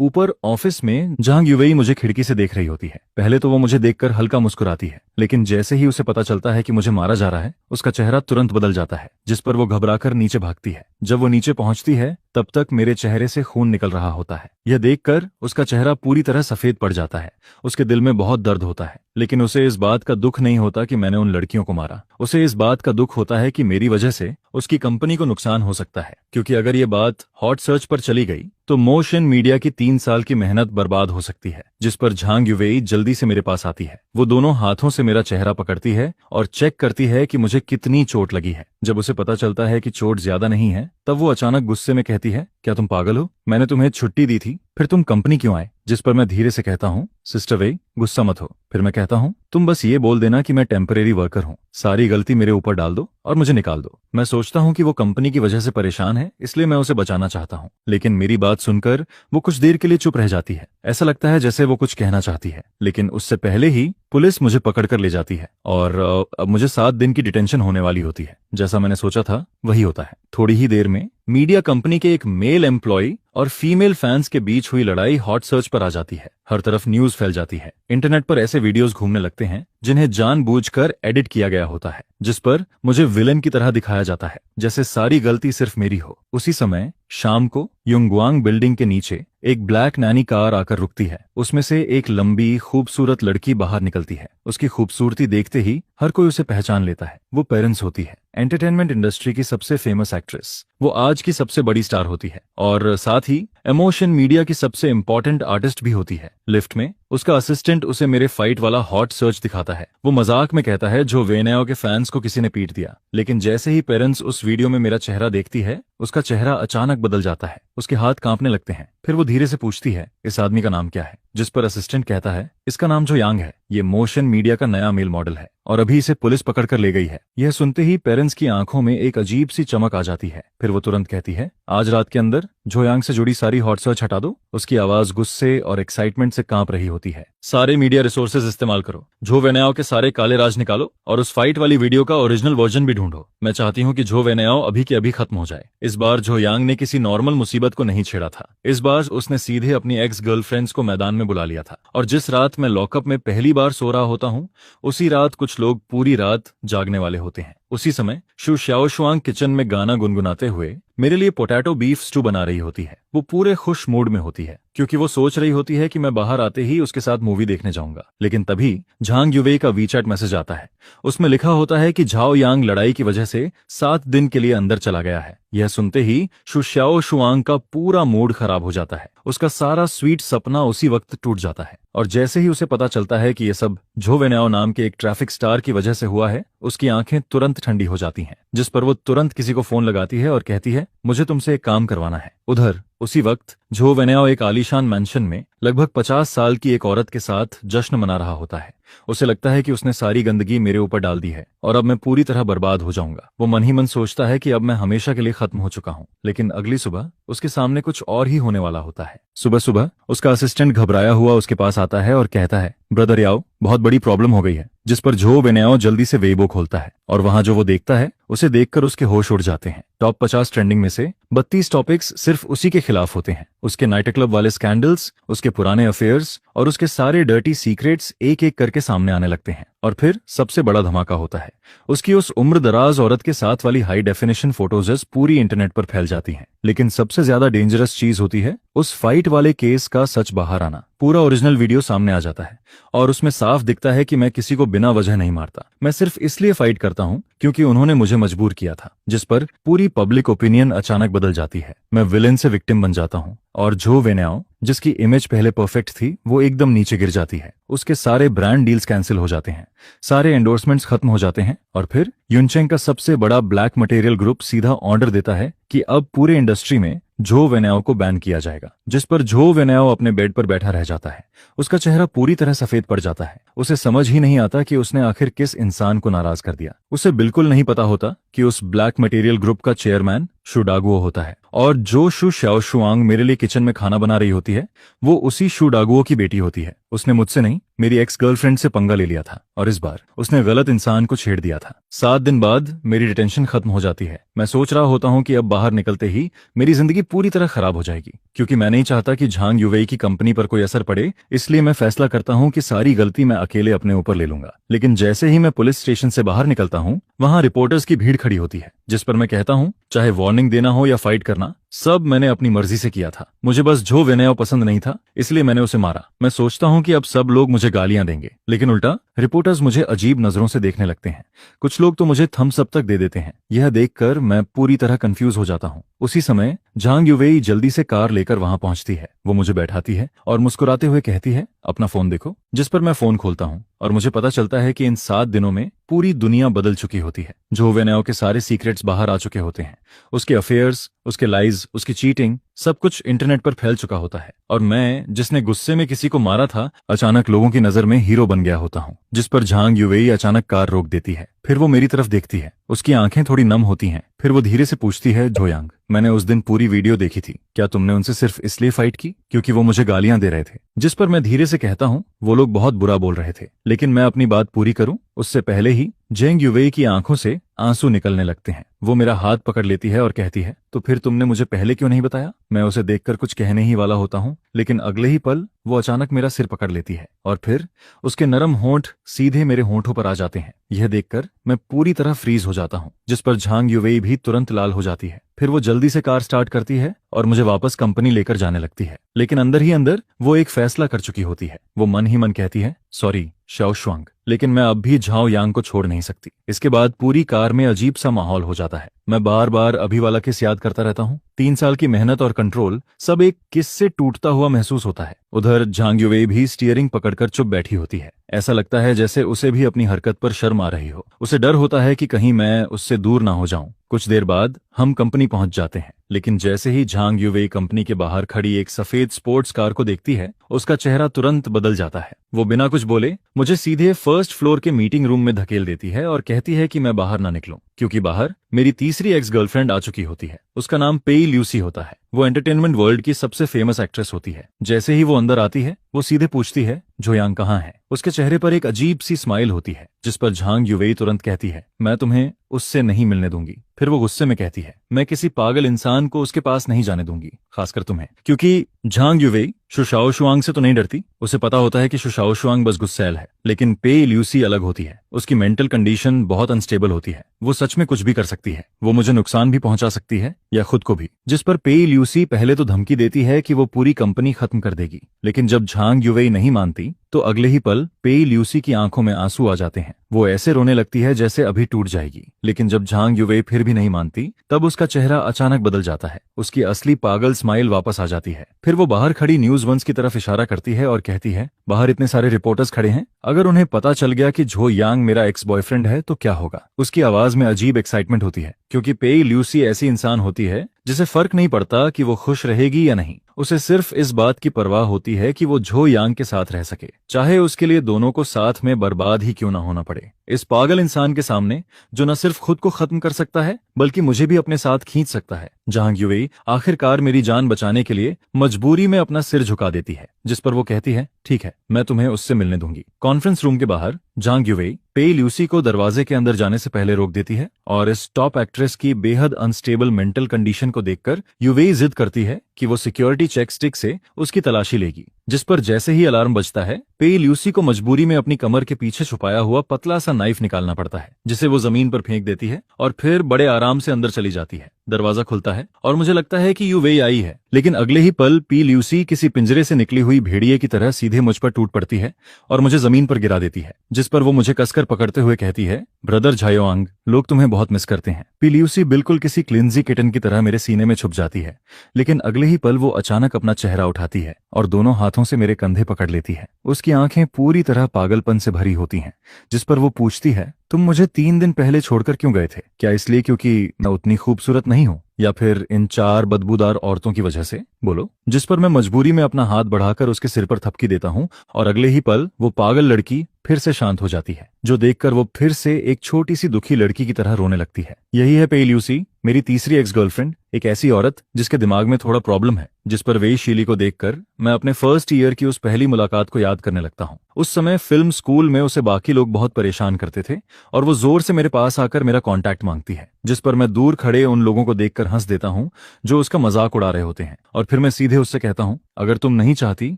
ऊपर ऑफिस में झांग युवेई मुझे खिड़की से देख रही होती है। पहले तो वो मुझे देखकर हल्का मुस्कुराती है, लेकिन जैसे ही उसे पता चलता है कि मुझे मारा जा रहा है, उसका चेहरा तुरंत बदल जाता है, जिस पर वो घबराकर नीचे भागती है। जब वो नीचे पहुंचती है तब तक मेरे चेहरे से खून निकल रहा होता है। यह देखकर उसका चेहरा पूरी तरह सफेद पड़ जाता है। उसके दिल में बहुत दर्द होता है, लेकिन उसे इस बात का दुख नहीं होता कि मैंने उन लड़कियों को मारा। उसे इस बात का दुख होता है कि मेरी वजह से उसकी कंपनी को नुकसान हो सकता है, क्योंकि अगर ये बात हॉट सर्च पर चली गई तो मोशन मीडिया की 3 साल की मेहनत बर्बाद हो सकती है। जिस पर झांग युवेई जल्दी से मेरे पास आती है। वो दोनों हाथों से मेरा चेहरा पकड़ती है और चेक करती है कि मुझे कितनी चोट लगी है। जब उसे पता चलता है कि चोट ज्यादा नहीं है, तब वो अचानक गुस्से में कहती है, क्या तुम पागल हो? मैंने तुम्हें छुट्टी दी थी, फिर तुम कंपनी क्यों आए? जिस पर मैं धीरे से कहता हूँ, सिस्टर वेई, गुस्सा मत हो। फिर मैं कहता हूँ, तुम बस ये बोल देना कि मैं टेम्परेरी वर्कर हूँ, सारी गलती मेरे ऊपर डाल दो और मुझे निकाल दो। मैं सोचता हूँ कि वो कंपनी की वजह से परेशान है, इसलिए मैं उसे बचाना चाहता हूँ, लेकिन मेरी बात सुनकर वो कुछ देर के लिए चुप रह जाती है। ऐसा लगता है जैसे वो कुछ कहना चाहती है, लेकिन उससे पहले ही पुलिस मुझे पकड़कर ले जाती है और अब मुझे 7 दिन की डिटेंशन होने वाली होती है। जैसा मैंने सोचा था वही होता है। थोड़ी ही देर में मीडिया कंपनी के एक मेल एम्प्लॉय और फीमेल फैंस के बीच हुई लड़ाई हॉट सर्च पर आ जाती है। हर तरफ न्यूज फैल जाती है। इंटरनेट पर ऐसे वीडियोस घूमने लगते हैं जिन्हें जानबूझकर एडिट किया गया होता है, जिस पर मुझे विलेन की तरह दिखाया जाता है, जैसे सारी गलती सिर्फ मेरी हो। उसी समय शाम को युंगवांग बिल्डिंग के नीचे एक ब्लैक नैनी कार आकर रुकती है। उसमें से एक लंबी खूबसूरत लड़की बाहर निकलती है। उसकी खूबसूरती देखते ही हर कोई उसे पहचान लेता है। वो पेरेंट्स होती है, एंटरटेनमेंट इंडस्ट्री की सबसे फेमस एक्ट्रेस। वो आज की सबसे बड़ी स्टार होती है और साथ ही इमोशन मीडिया की सबसे इंपॉर्टेंट आर्टिस्ट भी होती है। लिफ्ट में उसका असिस्टेंट उसे मेरे फाइट वाला हॉट सर्च दिखाता है। वो मजाक में कहता है, जो वेनेओ के फैंस को किसी ने पीट दिया। लेकिन जैसे ही पेरेंट्स उस वीडियो में मेरा चेहरा देखती है, उसका चेहरा अचानक बदल जाता है। उसके हाथ कांपने लगते हैं। फिर वो धीरे से पूछती है, इस आदमी का नाम क्या है? जिस पर असिस्टेंट कहता है, इसका नाम जो यांग है, ये मोशन मीडिया का नया मेल मॉडल है और अभी इसे पुलिस पकड़ कर ले गई है। यह सुनते ही पेरेंट्स की आंखों में एक अजीब सी चमक आ जाती है। फिर वो तुरंत कहती है, आज रात के अंदर जो यांग से जुड़ी सारी हॉट सर्च हटा दो। उसकी आवाज गुस्से और एक्साइटमेंट से कांप रही होती है। सारे मीडिया रिसोर्सेज इस्तेमाल करो, जो वेनेओ के सारे काले राज निकालो और उस फाइट वाली वीडियो का ओरिजिनल वर्जन भी ढूंढो। मैं चाहती हूँ कि जो वेनेओ अभी के अभी खत्म हो जाए। इस बार जो यांग ने किसी नॉर्मल मुसीबत को नहीं छेड़ा था। इस बार उसने सीधे अपनी एक्स गर्लफ्रेंड्स को मैदान में बुला लिया था। और जिस रात मैं लॉकअप में पहली बार सो रहा होता हूँ, उसी रात कुछ लोग पूरी रात जागने वाले होते हैं। उसी समय शु शाओशुआंग किचन में गाना गुनगुनाते हुए मेरे लिए पोटैटो बीफ स्टू बना रही होती है। वो पूरे खुश मूड में होती है, क्योंकि वो सोच रही होती है कि मैं बाहर आते ही उसके साथ मूवी देखने जाऊंगा। लेकिन तभी झांग युवेई का वीचैट मैसेज आता है। उसमें लिखा होता है कि झाओ यांग लड़ाई की वजह से 7 दिन के लिए अंदर चला गया है। यह सुनते ही शु शाओशुआंग का पूरा मूड खराब हो जाता है। उसका सारा स्वीट सपना उसी वक्त टूट जाता है। और जैसे ही उसे पता चलता है कि यह सब झो वेनेओ नाम के एक ट्रैफिक स्टार की वजह से हुआ है, उसकी आंखें तुरंत ठंडी हो जाती हैं। जिस पर वो तुरंत किसी को फोन लगाती है और कहती है, मुझे तुमसे एक काम करवाना है। उधर उसी वक्त झो वेनेओ एक आलीशान मैंशन में लगभग 50 साल की एक औरत के साथ जश्न मना रहा होता है। उसे लगता है कि उसने सारी गंदगी मेरे ऊपर डाल दी है और अब मैं पूरी तरह बर्बाद हो जाऊंगा। वो मन ही मन सोचता है कि अब मैं हमेशा के लिए खत्म हो चुका हूँ। लेकिन अगली सुबह उसके सामने कुछ और ही होने वाला होता है। सुबह सुबह उसका असिस्टेंट घबराया हुआ उसके पास आता है और कहता है, ब्रदर याओ, बहुत बड़ी प्रॉब्लम हो गई है। जिस पर झो वेनेओ जल्दी से वेबो खोलता है और वहां जो वो देखता है, उसे देखकर उसके होश उड़ जाते हैं। टॉप 50 ट्रेंडिंग में से 32 टॉपिक्स सिर्फ उसी के खिलाफ होते हैं। उसके नाइट क्लब वाले स्कैंडल्स, उसके पुराने अफेयर्स और उसके सारे डर्टी सीक्रेट्स एक एक करके सामने आने लगते हैं। और फिर सबसे बड़ा धमाका होता है। उसकी उस उम्रदराज औरत के साथ वाली हाई डेफिनेशन फोटोजेस पूरी इंटरनेट पर फैल जाती हैं। लेकिन सबसे ज्यादा डेंजरस चीज होती है उस फाइट वाले केस का सच बाहर आना। पूरा ओरिजिनल वीडियो सामने आ जाता है और उसमें साफ दिखता है कि मैं किसी को बिना वजह नहीं मारता। मैं सिर्फ इसलिए फाइट करता हूँ क्योंकि उन्होंने मुझे मजबूर किया था। जिस पर पूरी पब्लिक ओपिनियन अचानक बदल जाती है। मैं विलेन से विक्टिम बन जाता हूँ और झो वेनेओ जिसकी इमेज पहले परफेक्ट थी वो एकदम नीचे गिर जाती है। उसके सारे ब्रांड डील्स कैंसिल हो जाते हैं, सारे एंडोर्समेंट्स खत्म हो जाते हैं और फिर युनचेंग का सबसे बड़ा ब्लैक मटेरियल ग्रुप सीधा ऑर्डर देता है कि अब पूरे इंडस्ट्री में झो वेनाओ को बैन किया जाएगा। जिस पर झो वेनाओ अपने बेड पर बैठा रह जाता है। उसका चेहरा पूरी तरह सफेद पड़ जाता है। उसे समझ ही नहीं आता कि उसने आखिर किस इंसान को नाराज कर दिया। उसे बिल्कुल नहीं पता होता कि उस ब्लैक मटेरियल ग्रुप का चेयरमैन शु डागुओ होता है और जो शु शाओशुआंग मेरे लिए किचन में खाना बना रही होती है वो उसी शु डागुओ की बेटी होती है। उसने मुझसे नहीं, मेरी एक्स गर्लफ्रेंड से पंगा ले लिया था और इस बार उसने गलत इंसान को छेड़ दिया था। 7 दिन बाद मेरी डिटेंशन खत्म हो जाती है। मैं सोच रहा होता हूं कि अब बाहर निकलते ही मेरी जिंदगी पूरी तरह खराब हो जाएगी, क्योंकि मैं नहीं चाहता कि झांग युवेई की कंपनी पर कोई असर पड़े। इसलिए मैं फैसला करता हूं कि सारी गलती मैं अकेले अपने ऊपर ले लूंगा। लेकिन जैसे ही मैं पुलिस स्टेशन से बाहर निकलता हूं वहां रिपोर्टर्स की भीड़ खड़ी होती है, जिस पर मैं कहता हूं चाहे वार्निंग देना हो या फाइट करना, सब मैंने अपनी मर्जी से किया था। मुझे बस झो वेनाओ पसंद नहीं था, इसलिए मैंने उसे मारा। मैं सोचता हूं कि अब सब लोग मुझे गालियां देंगे, लेकिन उल्टा रिपोर्टर्स मुझे अजीब नजरों से देखने लगते हैं। कुछ लोग तो मुझे थम्स अप तक दे देते हैं। यह देखकर मैं पूरी तरह कंफ्यूज हो जाता हूं। उसी समय झांग युवेई जल्दी से कार लेकर वहां पहुंचती है। वो मुझे बैठाती है और मुस्कुराते हुए कहती है, अपना फोन देखो। जिस पर मैं फोन खोलता हूं और मुझे पता चलता है कि इन 7 दिनों में पूरी दुनिया बदल चुकी होती है। झो वेनाओ के सारे सीक्रेट्स बाहर आ चुके होते हैं। उसके अफेयर्स, उसके लाइज, उसकी चीटिंग, सब कुछ इंटरनेट पर फैल चुका होता है। और मैं, जिसने गुस्से में किसी को मारा था, अचानक लोगों की नजर में हीरो बन गया होता हूँ। जिस पर झांग युवेई अचानक कार रोक देती है। फिर वो मेरी तरफ देखती है। उसकी आंखें थोड़ी नम होती हैं। फिर वो धीरे से पूछती है, झोयांग, मैंने उस दिन पूरी वीडियो देखी थी, क्या तुमने उनसे सिर्फ इसलिए फाइट की क्योंकि वो मुझे गालियां दे रहे थे? जिस पर मैं धीरे से कहता हूँ, वो लोग बहुत बुरा बोल रहे थे, लेकिन मैं अपनी बात पूरी करूं उससे पहले ही जेंग युवेई की आंखों से आंसू निकलने लगते हैं। वो मेरा हाथ पकड़ लेती है और कहती है, तो फिर तुमने मुझे पहले क्यों नहीं बताया? मैं उसे देखकर कुछ कहने ही वाला होता हूँ, लेकिन अगले ही पल वो अचानक मेरा सिर पकड़ लेती है और फिर उसके नरम होंठ सीधे मेरे होंठों पर आ जाते हैं। यह देखकर मैं पूरी तरह फ्रीज हो जाता हूँ, जिस पर झांग युवेई भी तुरंत लाल हो जाती है। फिर वो जल्दी से कार स्टार्ट करती है और मुझे वापस कंपनी लेकर जाने लगती है। लेकिन अंदर ही अंदर वो एक फैसला कर चुकी होती है। वो मन ही मन कहती है, सॉरी शाओशुआंग, लेकिन मैं अब भी झाओ यांग को छोड़ नहीं सकती। इसके बाद पूरी कार में अजीब सा माहौल हो जाता है। मैं बार बार अभी वाला किस याद करता रहता हूँ। 3 साल की मेहनत और कंट्रोल सब एक किस से टूटता हुआ महसूस होता है। उधर झांग युवेई भी स्टीयरिंग पकड़कर चुप बैठी होती है। ऐसा लगता है जैसे उसे भी अपनी हरकत पर शर्म आ रही हो। उसे डर होता है कि कहीं मैं उससे दूर ना हो जाऊं। कुछ देर बाद हम कंपनी पहुंच जाते हैं, लेकिन जैसे ही झांग युवेई कंपनी के बाहर खड़ी एक सफेद स्पोर्ट्स कार को देखती है, उसका चेहरा तुरंत बदल जाता है। वो बिना कुछ बोले मुझे सीधे फर्स्ट फ्लोर के मीटिंग रूम में धकेल देती है और कहती है कि मैं बाहर ना निकलूं, क्योंकि बाहर मेरी तीसरी एक्स गर्लफ्रेंड आ चुकी होती है। उसका नाम पेई ल्यूसी होता है। वो एंटरटेनमेंट वर्ल्ड की सबसे फेमस एक्ट्रेस होती है। जैसे ही वो अंदर आती है, वो सीधे पूछती है, झोयांग कहाँ है? उसके चेहरे पर एक अजीब सी स्माइल होती है, जिस पर झांग युवेई तुरंत कहती है, मैं तुम्हें उससे नहीं मिलने दूंगी। फिर वो गुस्से में कहती है, मैं किसी पागल इंसान को उसके पास नहीं जाने दूंगी, खासकर तुम्हें। क्योंकि झांग युवेई शु शाओशुआंग से तो नहीं डरती। उसे पता होता है कि शु शाओशुआंग बस गुस्सैल है, लेकिन पेई ल्यूसी अलग होती है। उसकी मेंटल कंडीशन बहुत अनस्टेबल होती है। वो सच में कुछ भी कर सकती है। वो मुझे नुकसान भी पहुंचा सकती है या खुद को भी। जिस पर पेई ल्यूसी पहले तो धमकी देती है कि वो पूरी कंपनी खत्म कर देगी, लेकिन जब झांग युवेई नहीं मानती तो अगले ही पल पेई ल्यूसी की आंखों में आंसू आ जाते हैं। वो ऐसे रोने लगती है जैसे अभी टूट जाएगी। लेकिन जब झांग युवेई फिर भी नहीं मानती, तब उसका चेहरा अचानक बदल जाता है। उसकी असली पागल स्माइल वापस आ जाती है। फिर वो बाहर खड़ी न्यूज वंस की तरफ इशारा करती है और कहती है, बाहर इतने सारे रिपोर्टर्स खड़े हैं, अगर उन्हें पता चल गया कि झो यांग मेरा एक्स बॉयफ्रेंड है तो क्या होगा? उसकी आवाज में अजीब एक्साइटमेंट होती है, क्योंकि पेई ल्यूसी ऐसी इंसान होती है जिसे फर्क नहीं पड़ता कि वो खुश रहेगी या नहीं। उसे सिर्फ इस बात की परवाह होती है कि वो झो यांग के साथ रह सके, चाहे उसके लिए दोनों को साथ में बर्बाद ही क्यों ना होना पड़े। इस पागल इंसान के सामने, जो न सिर्फ खुद को खत्म कर सकता है बल्कि मुझे भी अपने साथ खींच सकता है, झांग युवेई आखिरकार मेरी जान बचाने के लिए मजबूरी में अपना सिर झुका देती है। जिस पर वो कहती है, ठीक है, मैं तुम्हें उससे मिलने दूंगी। कॉन्फ्रेंस रूम के बाहर झांग युवेई पेई ल्यूसी को दरवाजे के अंदर जाने से पहले रोक देती है और इस टॉप एक्ट्रेस की बेहद अनस्टेबल मेंटल कंडीशन को देखकर युवेई जिद करती है कि वो सिक्योरिटी चेक स्टिक से उसकी तलाशी लेगी। जिस पर जैसे ही अलार्म बजता है, पेई ल्यूसी को मजबूरी में अपनी कमर के पीछे छुपाया हुआ पतला सा नाइफ निकालना पड़ता है, जिसे वो जमीन पर फेंक देती है और फिर बड़े आराम से अंदर चली जाती है। दरवाजा खुलता है और मुझे लगता है कि युवेई आई है, लेकिन अगले ही पल पी ल्यूसी किसी पिंजरे से निकली हुई भेड़िए की तरह सीधे मुझ पर टूट पड़ती है और मुझे जमीन पर गिरा देती है। जिस पर वो मुझे कसकर पकड़ते हुए कहती है, ब्रदर झायोआंग, लोग तुम्हें बहुत मिस करते हैं। पी ल्यूसी बिल्कुल किसी क्लिंजी किटन की तरह मेरे सीने में छुप जाती है, लेकिन अगले ही पल वो अचानक अपना चेहरा उठाती है और दोनों हाथों से मेरे कंधे पकड़ लेती है। उसकी आंखें पूरी तरह पागलपन से भरी होती हैं, जिस पर वो पूछती है, तुम मुझे 3 दिन पहले छोड़कर क्यों गए थे? क्या इसलिए क्योंकि मैं उतनी खूबसूरत नहीं हूं, या फिर इन 4 बदबूदार औरतों की वजह से? बोलो। जिस पर मैं मजबूरी में अपना हाथ बढ़ाकर उसके सिर पर थपकी देता हूं और अगले ही पल वो पागल लड़की फिर से शांत हो जाती है, जो देखकर वो फिर से एक छोटी सी दुखी लड़की की तरह रोने लगती है। यही है पे ल्यूसी, मेरी तीसरी एक्स गर्लफ्रेंड, एक ऐसी औरत जिसके दिमाग में थोड़ा प्रॉब्लम है, जिस पर वेई शीली को देखकर मैं अपने फर्स्ट ईयर की उस पहली मुलाकात को याद करने लगता हूँ। उस समय फिल्म स्कूल में उसे बाकी लोग बहुत परेशान करते थे और वो जोर से मेरे पास आकर मेरा कांटेक्ट मांगती है, जिस पर मैं दूर खड़े उन लोगों को देखकर हंस देता हूँ जो उसका मजाक उड़ा रहे होते हैं, और फिर मैं सीधे उससे कहता हूँ, अगर तुम नहीं चाहती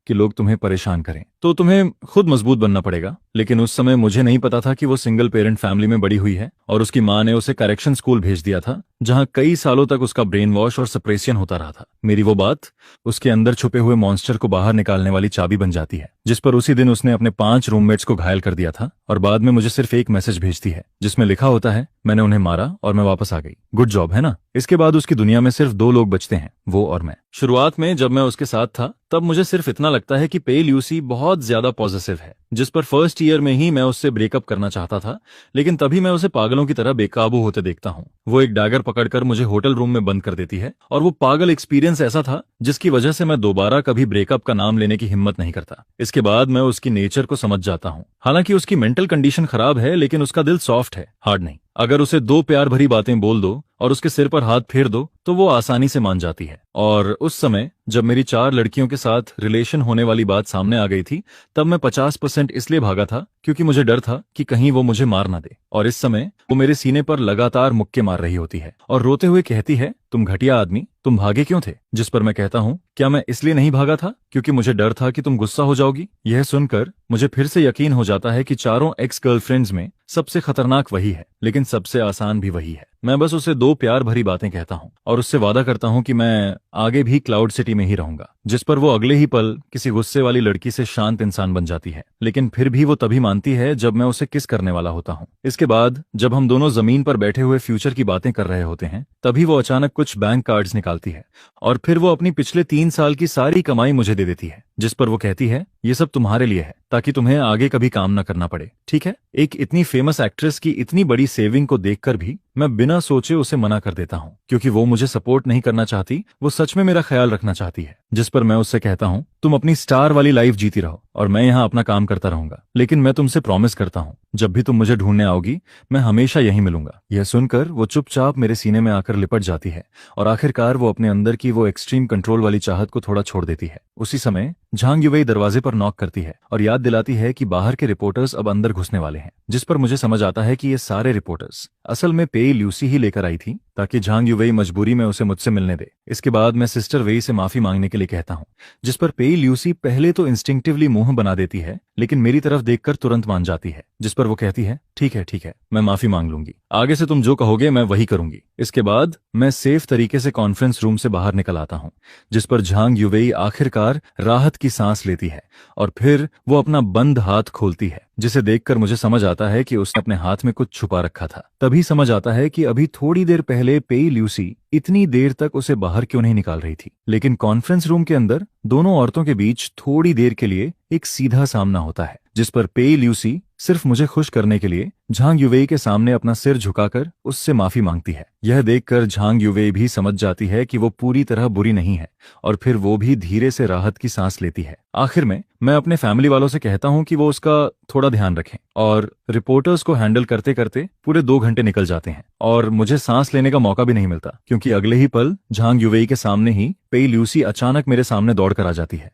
कि लोग तुम्हें परेशान करें तो तुम्हें खुद मजबूत बनना पड़ेगा। लेकिन उस समय मुझे नहीं पता था कि वो सिंगल पेरेंट फैमिली में बड़ी हुई है और उसकी माँ ने उसे करेक्शन स्कूल भेज दिया था, जहां कई सालों तक उसका ब्रेन वॉश और सप्रेशन होता रहा था। मेरी वो बात उसके अंदर छुपे हुए मॉन्स्टर को बाहर निकालने वाली चाबी बन जाती है, जिस पर उसी दिन उसने अपने 5 रूममेट्स को घायल कर दिया था और बाद में मुझे सिर्फ एक मैसेज भेजती है जिसमें लिखा होता है, मैंने उन्हें मारा और मैं वापस आ गई। गुड जॉब, है ना? इसके बाद उसकी दुनिया में सिर्फ 2 लोग बचते हैं, वो और मैं। शुरुआत में जब मैं उसके साथ था तब मुझे सिर्फ इतना लगता है कि पे ल्यूसी बहुत ज्यादा पॉजिटिव है, जिस पर फर्स्ट ईयर में ही मैं उससे ब्रेकअप करना चाहता था, लेकिन तभी मैं उसे पागलों की तरह बेकाबू होते देखता हूँ। वो एक डैगर पकड़कर मुझे होटल रूम में बंद कर देती है और वो पागल एक्सपीरियंस ऐसा था जिसकी वजह से मैं दोबारा कभी ब्रेकअप का नाम लेने की हिम्मत नहीं करता। इसके बाद मैं उसकी नेचर को समझ जाता हूँ। हालांकि उसकी मेंटल कंडीशन खराब है, लेकिन उसका दिल सॉफ्ट है, हार्ड नहीं। अगर उसे 2 प्यार भरी बातें बोल दो और उसके सिर पर हाथ फेर दो तो वो आसानी से मान जाती है। और उस समय जब मेरी 4 लड़कियों के साथ रिलेशन होने वाली बात सामने आ गई थी, तब मैं 50% इसलिए भागा था क्योंकि मुझे डर था कि कहीं वो मुझे मार ना दे। और इस समय वो मेरे सीने पर लगातार मुक्के मार रही होती है और रोते हुए कहती है, तुम घटिया आदमी, तुम भागे क्यों थे? जिस पर मैं कहता हूँ, क्या मैं इसलिए नहीं भागा था क्योंकि मुझे डर था कि तुम गुस्सा हो जाओगी? यह सुनकर मुझे फिर से यकीन हो जाता है कि चारों एक्स गर्लफ्रेंड्स में सबसे खतरनाक वही है, लेकिन सबसे आसान भी वही है। मैं बस उसे 2 प्यार भरी बातें कहता हूँ और उससे वादा करता हूँ कि मैं आगे भी क्लाउड सिटी में ही रहूंगा, जिस पर वो अगले ही पल किसी गुस्से वाली लड़की से शांत इंसान बन जाती है। लेकिन फिर भी वो तभी मानती है जब मैं उसे किस करने वाला होता हूँ। इसके बाद जब हम दोनों जमीन पर बैठे हुए फ्यूचर की बातें कर रहे होते हैं, तभी वो अचानक कुछ बैंक कार्ड्स निकालती है और फिर वो अपनी पिछले 3 साल की सारी कमाई मुझे दे देती है, जिस पर वो कहती है, ये सब तुम्हारे लिए है ताकि तुम्हें आगे कभी काम न करना पड़े, ठीक है? एक इतनी फेमस एक्ट्रेस की इतनी बड़ी सेविंग को देखकर भी मैं बिना सोचे उसे मना कर देता हूँ, क्योंकि वो मुझे सपोर्ट नहीं करना चाहती, वो सच में मेरा ख्याल रखना चाहती है। जिस पर मैं उससे कहता हूँ, तुम अपनी स्टार वाली लाइफ जीती रहो और मैं यहाँ अपना काम करता रहूंगा, लेकिन मैं तुमसे प्रॉमिस करता हूँ, जब भी तुम मुझे ढूंढने आओगी मैं हमेशा यहीं मिलूंगा। यह सुनकर वो चुपचाप मेरे सीने में आकर लिपट जाती है और आखिरकार वो अपने अंदर की वो एक्सट्रीम कंट्रोल वाली चाहत को थोड़ा छोड़ देती है। उसी समय झांग युवेई दरवाजे पर नॉक करती है और याद दिलाती है कि बाहर के रिपोर्टर्स अब अंदर घुसने वाले हैं, जिस पर मुझे समझ आता है कि ये सारे रिपोर्टर्स असल में पे ल्यूसी ही लेकर आई थी ताकि झांग युवेई मजबूरी में उसे मुझसे मिलने दे। इसके बाद मैं सिस्टर वेई से माफी मांगने के लिए कहता हूँ, जिस पर पे ल्यूसी पहले तो इंस्टिंक्टिवली मुंह बना देती है, लेकिन मेरी तरफ देखकर तुरंत मान जाती है, जिस पर वो कहती है, ठीक है, मैं माफी मांग लूंगी, आगे से तुम जो कहोगे मैं वही करूंगी। इसके बाद मैं सेफ तरीके से कॉन्फ्रेंस रूम से बाहर निकल आता हूँ, जिस पर झांग युवेई आखिरकार राहत की सांस लेती है और फिर वो अपना बंद हाथ खोलती है, जिसे देखकर मुझे समझ आता है कि उसने अपने हाथ में कुछ छुपा रखा था। तभी समझ आता है कि अभी थोड़ी देर पहले पे ल्यूसी इतनी देर तक उसे बाहर क्यों नहीं निकाल रही थी। लेकिन कॉन्फ्रेंस रूम के अंदर दोनों औरतों के बीच थोड़ी देर के लिए एक सीधा सामना होता है, जिस पर पे ल्यूसी सिर्फ मुझे खुश करने के लिए झांग युवेई के सामने अपना सिर झुकाकर उससे माफी मांगती है। यह देखकर झांग युवेई भी समझ जाती है कि वो पूरी तरह बुरी नहीं है और फिर वो भी धीरे से राहत की सांस लेती है। आखिर में मैं अपने फैमिली वालों से कहता हूँ कि वो उसका थोड़ा ध्यान रखें, और रिपोर्टर्स को हैंडल करते करते पूरे 2 घंटे निकल जाते हैं और मुझे सांस लेने का मौका भी नहीं मिलता, क्योंकि अगले ही पल झांग युवेई के सामने ही पे ल्यूसी अचानक मेरे सामने दौड़कर आ जाती है,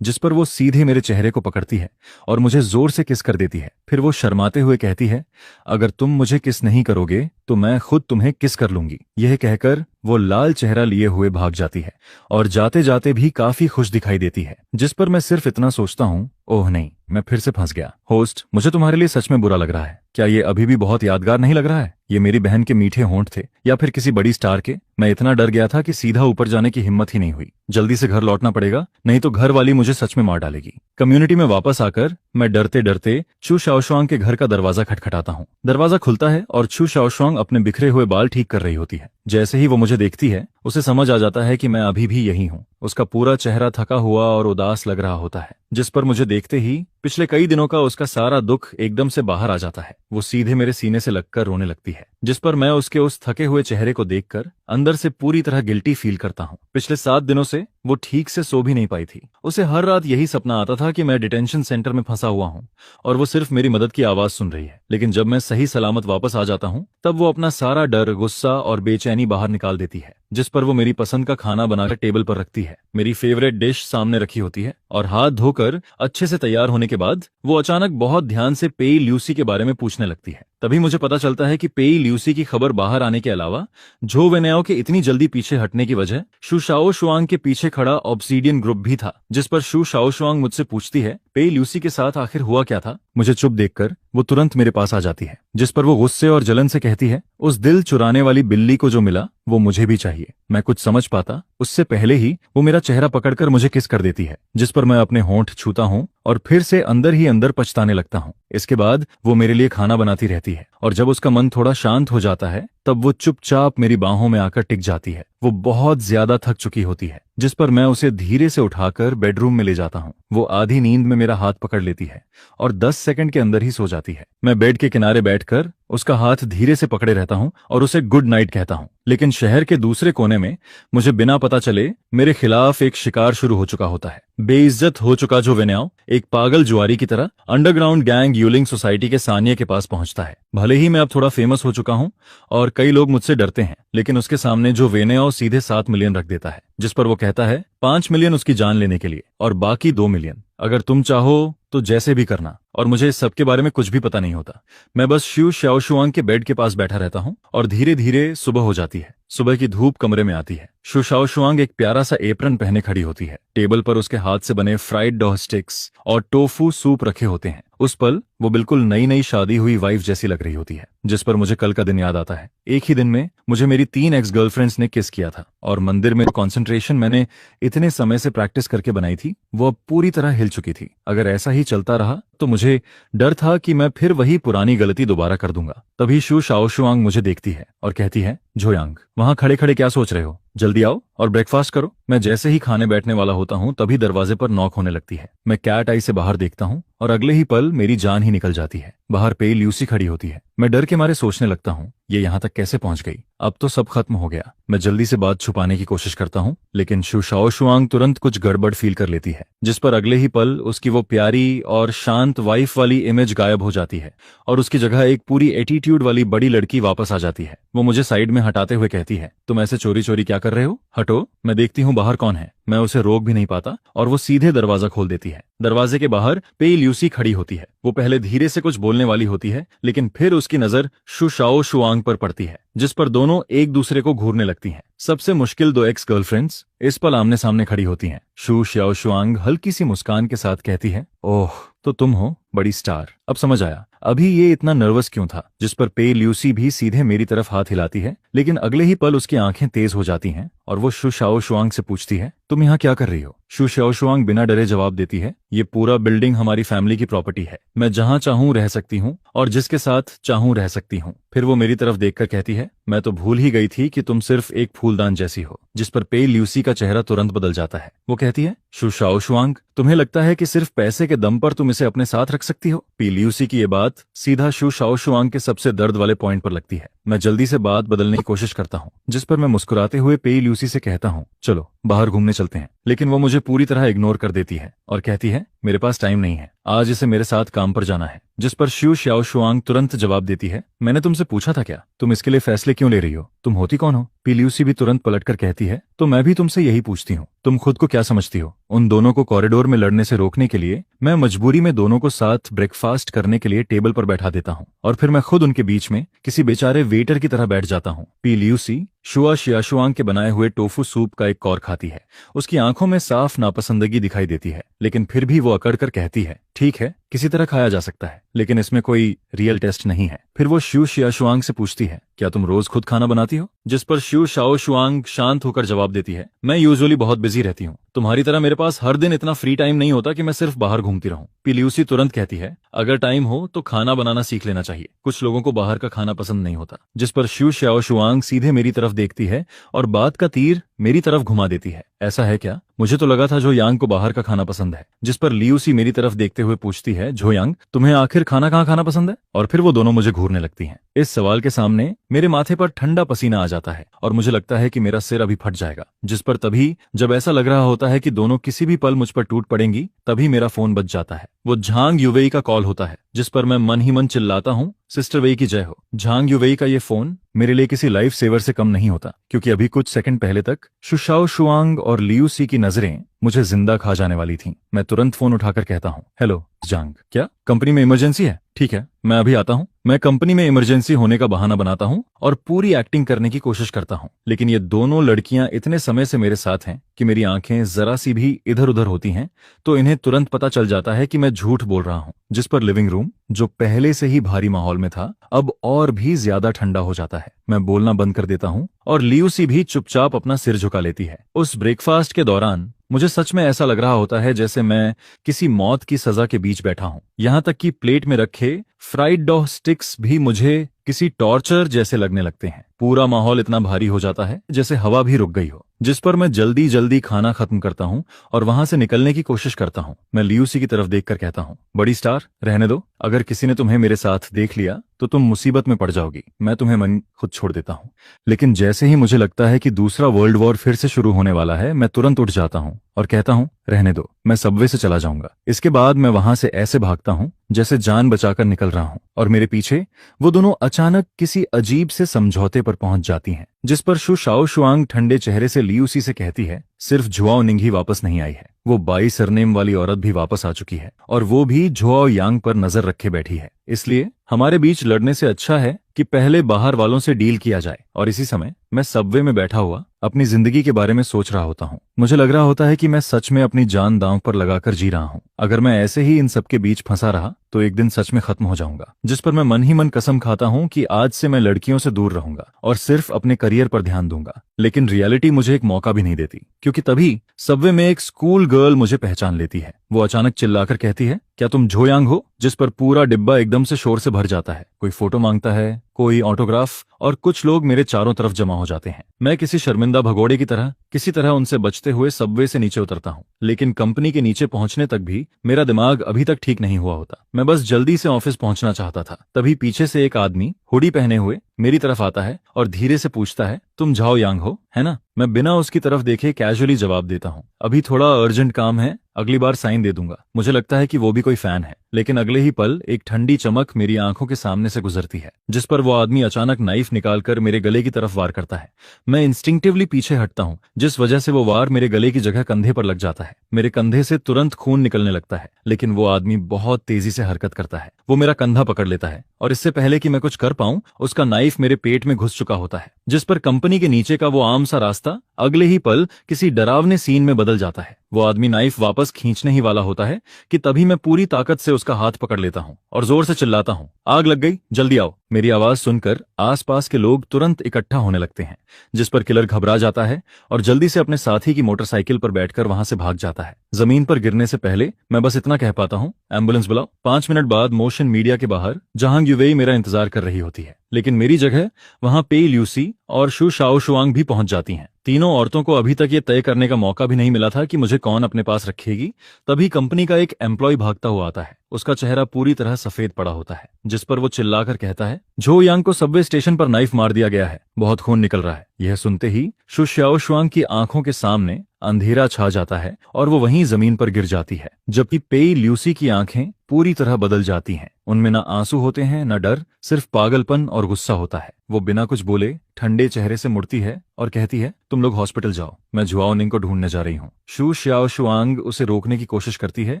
जिस पर वो सीधे मेरे चेहरे को पकड़ती है और मुझे जोर से किस कर देती है। फिर वो शर्माते हुए कहती है, अगर तुम मुझे किस नहीं करोगे तो मैं खुद तुम्हें किस कर लूंगी। यह कहकर वो लाल चेहरा लिए हुए भाग जाती है और जाते जाते भी काफी खुश दिखाई देती है, जिस पर मैं सिर्फ इतना सोचता हूँ ओह नहीं, मैं फिर से फंस गया। होस्ट, मुझे तुम्हारे लिए सच में बुरा लग रहा है। क्या ये अभी भी बहुत यादगार नहीं लग रहा है? ये मेरी बहन के मीठे होंठ थे या फिर किसी बड़ी स्टार के? मैं इतना डर गया था कि सीधा ऊपर जाने की हिम्मत ही नहीं हुई। जल्दी से घर लौटना पड़ेगा, नहीं तो घर वाली मुझे सच में मार डालेगी। कम्युनिटी में वापस आकर मैं डरते डरते चू शाओशुआंग के घर का दरवाजा खटखटाता हूँ। दरवाजा खुलता है और चू शाओशुआंग अपने बिखरे हुए बाल ठीक कर रही होती है। जैसे ही वो मुझे देखती है, उसे समझ आ जाता है कि मैं अभी भी यही हूँ। उसका पूरा चेहरा थका हुआ और उदास लग रहा होता है, जिस पर मुझे देखते ही पिछले कई दिनों का उसका सारा दुख एकदम से बाहर आ जाता है। वो सीधे मेरे सीने से लगकर रोने लगती है, जिस पर मैं उसके उस थके हुए चेहरे को देखकर अंदर से पूरी तरह गिल्टी फील करता हूँ। पिछले 7 दिनों से वो ठीक से सो भी नहीं पाई थी। उसे हर रात यही सपना आता था कि मैं डिटेंशन सेंटर में फंसा हुआ हूँ और वो सिर्फ मेरी मदद की आवाज सुन रही है। लेकिन जब मैं सही सलामत वापस आ जाता हूँ, तब वो अपना सारा डर, गुस्सा और बेचैनी बाहर निकाल देती है, जिस पर वो मेरी पसंद का खाना बनाकर टेबल पर रखती है। मेरी फेवरेट डिश सामने रखी होती है और हाथ धोकर अच्छे से तैयार होने के बाद वो अचानक बहुत ध्यान से पेई ल्यूसी के बारे में पूछने लगती है। तभी मुझे पता चलता है कि पेई ल्यूसी की खबर बाहर आने के अलावा झो वेनेओ के इतनी जल्दी पीछे हटने की वजह शू शाओशुआंग के पीछे खड़ा ऑब्सीडियन ग्रुप भी था, जिस पर शू शाओशुआंग मुझसे पूछती है पेई ल्यूसी के साथ आखिर हुआ क्या था। मुझे चुप देखकर वो तुरंत मेरे पास आ जाती है, जिस पर वो गुस्से और जलन से कहती है, उस दिल चुराने वाली बिल्ली को जो मिला वो मुझे भी चाहिए। मैं कुछ समझ पाता उससे पहले ही वो मेरा चेहरा पकड़कर मुझे किस कर देती है, जिस पर मैं अपने होंठ छूता हूँ और फिर से अंदर ही अंदर पछताने लगता हूँ। इसके बाद वो मेरे लिए खाना बनाती रहती है और जब उसका मन थोड़ा शांत हो जाता है, तब वो चुपचाप मेरी बाहों में आकर टिक जाती है। वो बहुत ज्यादा थक चुकी होती है, जिस पर मैं उसे धीरे से उठाकर बेडरूम में ले जाता हूँ। वो आधी नींद में मेरा हाथ पकड़ लेती है और 10 सेकंड के अंदर ही सो जाती है। मैं बेड के किनारे बैठकर उसका हाथ धीरे से पकड़े रहता हूँ और उसे गुड नाइट कहता हूँ। लेकिन शहर के दूसरे कोने में मुझे बिना पता चले मेरे खिलाफ एक शिकार शुरू हो चुका होता है। बेइज्जत हो चुका जो वेनेओ एक पागल जुआरी की तरह अंडरग्राउंड गैंग यूलिंग सोसाइटी के सानिया के पास पहुंचता है। भले ही मैं अब थोड़ा फेमस हो चुका हूं और कई लोग मुझसे डरते हैं, लेकिन उसके सामने जो वेनेओ सीधे 7 मिलियन रख देता है, जिस पर वो कहता है 5 मिलियन उसकी जान लेने के लिए और बाकी 2 मिलियन अगर तुम चाहो तो जैसे भी करना। और मुझे इस सब के बारे में कुछ भी पता नहीं होता। मैं बस शू शाओशुआंग के बेड के पास बैठा रहता हूँ और धीरे धीरे सुबह हो जाती है। सुबह की धूप कमरे में आती है। शू शाओशुआंग एक प्यारा सा एप्रन पहने खड़ी होती है। टेबल पर उसके हाथ से बने फ्राइड डॉ स्टिक्स और टोफू सूप रखे होते हैं। उस पल वो बिल्कुल नई नई शादी हुई वाइफ जैसी लग रही होती है, जिस पर मुझे कल का दिन याद आता है। एक ही दिन में मुझे मेरी 3 एक्स गर्लफ्रेंड्स ने किस किया था और मंदिर में कंसंट्रेशन मैंने इतने समय से प्रैक्टिस करके बनाई थी, वो अब पूरी तरह हिल चुकी थी। अगर ऐसा ही चलता रहा तो मुझे डर था कि मैं फिर वही पुरानी गलती दोबारा कर दूंगा। तभी शू शाओशुआंग मुझे देखती है और कहती है, झोयांग, वहां खड़े खड़े क्या सोच रहे हो? जल्दी आओ और ब्रेकफास्ट करो। मैं जैसे ही खाने बैठने वाला होता हूँ, तभी दरवाजे पर नॉक होने लगती है। मैं कैट आई से बाहर देखता हूँ और अगले ही पल मेरी जान ही निकल जाती है। बाहर पेई ल्यूसी खड़ी होती है। मैं डर के मारे सोचने लगता हूँ, ये यहाँ तक कैसे पहुंच गई? अब तो सब खत्म हो गया। मैं जल्दी से बात छुपाने की कोशिश करता हूँ, लेकिन शू शाओशुआंग तुरंत कुछ गड़बड़ फील कर लेती है, जिस पर अगले ही पल उसकी वो प्यारी और शांत वाइफ वाली इमेज गायब हो जाती है और उसकी जगह एक पूरी एटीट्यूड वाली बड़ी लड़की वापस आ जाती है। वो मुझे साइड में हटाते हुए कहती है, तुम ऐसे चोरी चोरी क्या कर रहे हो? हटो, मैं देखती हूँ बाहर कौन है। मैं उसे रोक भी नहीं पाता और वो सीधे दरवाजा खोल देती है। दरवाजे के बाहर पेई ल्यूसी खड़ी होती है। वो पहले धीरे से कुछ बोलने वाली होती है, लेकिन फिर उसकी नजर शू शाओशुआंग पर पड़ती है, जिस पर दोनों एक दूसरे को घूरने लगती हैं। सबसे मुश्किल 2 एक्स गर्लफ्रेंड्स इस पल आमने सामने खड़ी होती हैं। शू शाओशुआंग हल्की सी मुस्कान के साथ कहती है, ओह तो तुम हो बड़ी स्टार। अब समझ आया अभी ये इतना नर्वस क्यों था। जिस पर पेई ल्यूसी भी सीधे मेरी तरफ हाथ हिलाती है, लेकिन अगले ही पल उसकी आंखें तेज हो जाती हैं और वो शू शाओशुआंग से पूछती है, तुम यहाँ क्या कर रही हो? शू शाओशुआंग बिना डरे जवाब देती है, ये पूरा बिल्डिंग हमारी फैमिली की प्रॉपर्टी है। मैं जहाँ चाहूँ रह सकती हूँ और जिसके साथ चाहूँ रह सकती हूँ। फिर वो मेरी तरफ देखकर कहती है, मैं तो भूल ही गई थी कि तुम सिर्फ एक फूलदान जैसी हो। जिस पर पेई ल्यूसी का चेहरा तुरंत बदल जाता है। वो कहती है, शू शाओशुआंग, तुम्हें लगता है कि सिर्फ पैसे के दम पर तुम इसे अपने साथ रख सकती हो? पेई ल्यूसी की ये बात सीधा शू शाओशुआंग के सबसे दर्द वाले पॉइंट पर लगती है। मैं जल्दी से बात बदलने की कोशिश करता हूँ, जिस पर मैं मुस्कुराते हुए पेई ल्यूसी से कहता हूँ, चलो बाहर घूमने चलते हैं। लेकिन वो मुझे पूरी तरह इग्नोर कर देती है और कहती है, मेरे पास टाइम नहीं है, आज इसे मेरे साथ काम पर जाना है। जिस पर शू शाओशुआंग तुरंत जवाब देती है, मैंने तुमसे पूछा था क्या? तुम इसके लिए फैसले क्यों ले रही हो? तुम होती कौन हो? पेई ल्यूसी भी तुरंत पलटकर कहती है, तो मैं भी तुमसे यही पूछती हूँ, तुम खुद को क्या समझती हो? उन दोनों को कॉरिडोर में लड़ने से रोकने के लिए मैं मजबूरी में दोनों को साथ ब्रेकफास्ट करने के लिए टेबल पर बैठा देता हूँ और फिर मैं खुद उनके बीच में किसी बेचारे वेटर की तरह बैठ जाता हूँ। पेई ल्यूसी शुआ शाओशुआंग के बनाए हुए टोफू सूप का एक कौर खाती है। उसकी आंखों में साफ नापसंदगी दिखाई देती है, लेकिन फिर भी वो अकड़ कर कहती है, ठीक है, किसी तरह खाया जा सकता है, लेकिन इसमें कोई रियल टेस्ट नहीं है। फिर वो शू शियाशुआंग से पूछती है, क्या तुम रोज खुद खाना बनाती हो? जिस पर शू शाओशुआंग शांत होकर जवाब देती है, मैं यूजुअली बहुत बिजी रहती हूँ, तुम्हारी तरह मेरे पास हर दिन इतना फ्री टाइम नहीं होता कि मैं सिर्फ बाहर घूमती रहूं। पिल्यूसी तुरंत कहती है, अगर टाइम हो तो खाना बनाना सीख लेना चाहिए, कुछ लोगों को बाहर का खाना पसंद नहीं होता। जिस पर शू शाओशुआंग सीधे मेरी तरफ देखती है और बात का तीर मेरी तरफ घुमा देती है, ऐसा है क्या? मुझे तो लगा था जो यांग को बाहर का खाना पसंद है। जिस पर लियूसी मेरी तरफ देखते हुए पूछती है, जो यांग, तुम्हें आखिर खाना कहाँ खाना पसंद है? और फिर वो दोनों मुझे घूरने लगती हैं। इस सवाल के सामने मेरे माथे पर ठंडा पसीना आ जाता है और मुझे लगता है कि मेरा सिर अभी फट जाएगा। जिस पर तभी जब ऐसा लग रहा होता है कि दोनों किसी भी पल मुझ पर टूट पड़ेंगी, तभी मेरा फोन बज जाता है। वो झांग युवेई का कॉल होता है, जिस पर मैं मन ही मन चिल्लाता हूँ, सिस्टर वेई की जय हो। झांग युवेई का ये फोन मेरे लिए किसी लाइफ सेवर से कम नहीं होता, क्योंकि अभी कुछ सेकंड पहले तक शू शाओशुआंग और लियूसी की नजरें मुझे जिंदा खा जाने वाली थीं। मैं तुरंत फोन उठाकर कहता हूँ, हेलो झांग, क्या कंपनी में इमरजेंसी है? ठीक है, मैं अभी आता हूँ। मैं कंपनी में इमरजेंसी होने का बहाना बनाता हूँ और पूरी एक्टिंग करने की कोशिश करता हूँ, लेकिन ये दोनों लड़कियां इतने समय से मेरे साथ हैं कि मेरी आंखें जरा सी भी इधर उधर होती हैं तो इन्हें तुरंत पता चल जाता है कि मैं झूठ बोल रहा हूँ। जिस पर लिविंग रूम, जो पहले से ही भारी माहौल में था, अब और भी ज्यादा ठंडा हो जाता है। मैं बोलना बंद कर देता हूँ और लियूसी भी चुपचाप अपना सिर झुका लेती है। उस ब्रेकफास्ट के दौरान मुझे सच में ऐसा लग रहा होता है जैसे मैं किसी मौत की सजा के बीच बैठा हूं। यहां तक कि प्लेट में रखे फ्राइड डॉ स्टिक्स भी मुझे किसी टॉर्चर जैसे लगने लगते हैं। पूरा माहौल इतना भारी हो जाता है जैसे हवा भी रुक गई हो। जिस पर मैं जल्दी जल्दी खाना खत्म करता हूं और वहां से निकलने की कोशिश करता हूं। मैं लियूसी की तरफ देखकर कहता हूं, बड़ी स्टार, रहने दो, अगर किसी ने तुम्हें मेरे साथ देख लिया तो तुम मुसीबत में पड़ जाओगी। मैं तुम्हें मन खुद छोड़ देता हूं। लेकिन जैसे ही मुझे लगता है कि दूसरा वर्ल्ड वॉर फिर से शुरू होने वाला है, मैं तुरंत उठ जाता हूं और कहता हूं, रहने दो, मैं सबवे से चला जाऊंगा। इसके बाद मैं वहां से ऐसे भागता हूं जैसे जान बचाकर निकल रहा हूं और मेरे पीछे वो दोनों अचानक किसी अजीब से समझौते पर पहुंच जाती हैं। जिस पर शू शाओशुआंग ठंडे चेहरे से लियूसी से कहती है, सिर्फ झुआओ निंग ही वापस नहीं आई है, वो 22 सरनेम वाली औरत भी वापस आ चुकी है और वो भी झुआओ यांग पर नजर रखे बैठी है। इसलिए हमारे बीच लड़ने से अच्छा है कि पहले बाहर वालों से डील किया जाए। और इसी समय मैं सबवे में बैठा हुआ अपनी जिंदगी के बारे में सोच रहा होता हूँ। मुझे लग रहा होता है कि मैं सच में अपनी जान दांव पर लगाकर जी रहा हूँ। अगर मैं ऐसे ही इन सबके बीच फंसा रहा तो एक दिन सच में खत्म हो जाऊंगा। जिस पर मैं मन ही मन कसम खाता हूँ कि आज से मैं लड़कियों से दूर रहूंगा और सिर्फ अपने करियर पर ध्यान दूंगा। लेकिन रियलिटी मुझे एक मौका भी नहीं देती, क्योंकि तभी सबवे में एक स्कूल गर्ल मुझे पहचान लेती है। वो अचानक चिल्लाकर कहती है, क्या तुम झो यांग हो? जिस पर पूरा डिब्बा एकदम से शोर से भर जाता है। कोई फोटो मांगता है, कोई ऑटोग्राफ, और कुछ लोग मेरे चारों तरफ जमा हो जाते हैं। मैं किसी शर्मिंदा भगोड़े की तरह किसी तरह उनसे बचते हुए सबवे से नीचे उतरता हूँ। लेकिन कंपनी के नीचे पहुंचने तक भी मेरा दिमाग अभी तक ठीक नहीं हुआ होता। मैं बस जल्दी से ऑफिस पहुंचना चाहता था। तभी पीछे से एक आदमी हुडी पहने हुए मेरी तरफ आता है और धीरे से पूछता है, तुम झाओ यांग हो, है ना? मैं बिना उसकी तरफ देखे कैजुअली जवाब देता हूँ, अभी थोड़ा अर्जेंट काम है, अगली बार साइन दे दूंगा। मुझे लगता है कि वो भी कोई फैन है, लेकिन अगले ही पल एक ठंडी चमक मेरी आंखों के सामने से गुजरती है। जिस पर वो आदमी अचानक नाइफ निकालकर मेरे गले की तरफ वार करता है। मैं इंस्टिंक्टिवली पीछे हटता हूँ, जिस वजह से वो वार मेरे गले की जगह कंधे पर लग जाता है। मेरे कंधे से तुरंत खून निकलने लगता है, लेकिन वो आदमी बहुत तेजी से हरकत करता है। वो मेरा कंधा पकड़ लेता है और इससे पहले कि मैं कुछ कर पाऊं, उसका नाइफ मेरे पेट में घुस चुका होता है। जिस पर कंपनी के नीचे का वो आम सा रास्ता अगले ही पल किसी डरावने सीन में बदल जाता है। वो आदमी नाइफ वापस खींचने ही वाला होता है कि तभी मैं पूरी ताकत से उसका हाथ पकड़ लेता हूँ और जोर से चिल्लाता हूँ, आग लग गई, जल्दी आओ। मेरी आवाज सुनकर आसपास के लोग तुरंत इकट्ठा होने लगते हैं। जिस पर किलर घबरा जाता है और जल्दी से अपने साथी की मोटरसाइकिल पर बैठकर वहां से भाग जाता है। जमीन पर गिरने से पहले मैं बस इतना कह पाता हूँ, एम्बुलेंस बुलाओ। 5 मिनट बाद मोशन मीडिया के बाहर झांग युवेई मेरा इंतजार कर रही होती है, लेकिन मेरी जगह वहां पेई ल्यूसी और शू शाओशुआंग भी पहुंच जाती हैं। तीनों औरतों को अभी तक ये तय करने का मौका भी नहीं मिला था कि मुझे कौन अपने पास रखेगी। तभी कंपनी का एक एम्प्लॉय भागता हुआ आता है। उसका चेहरा पूरी तरह सफेद पड़ा होता है, जिस पर वो चिल्लाकर कहता है, झो यांग को सबवे स्टेशन पर नाइफ मार दिया गया है, बहुत खून निकल रहा है। यह सुनते ही शू शाओशुआंग की आंखों के सामने अंधेरा छा जाता है और वो वहीं जमीन पर गिर जाती है, जबकि पेई ल्यूसी की आंखें पूरी तरह बदल जाती हैं। उनमें न आंसू होते हैं, न डर, सिर्फ पागलपन और गुस्सा होता है। वो बिना कुछ बोले ठंडे चेहरे से मुड़ती है और कहती है, तुम लोग हॉस्पिटल जाओ, मैं जुआओ निंग को ढूंढने जा रही हूँ। शू श्याओ शुआंग उसे रोकने की कोशिश करती है,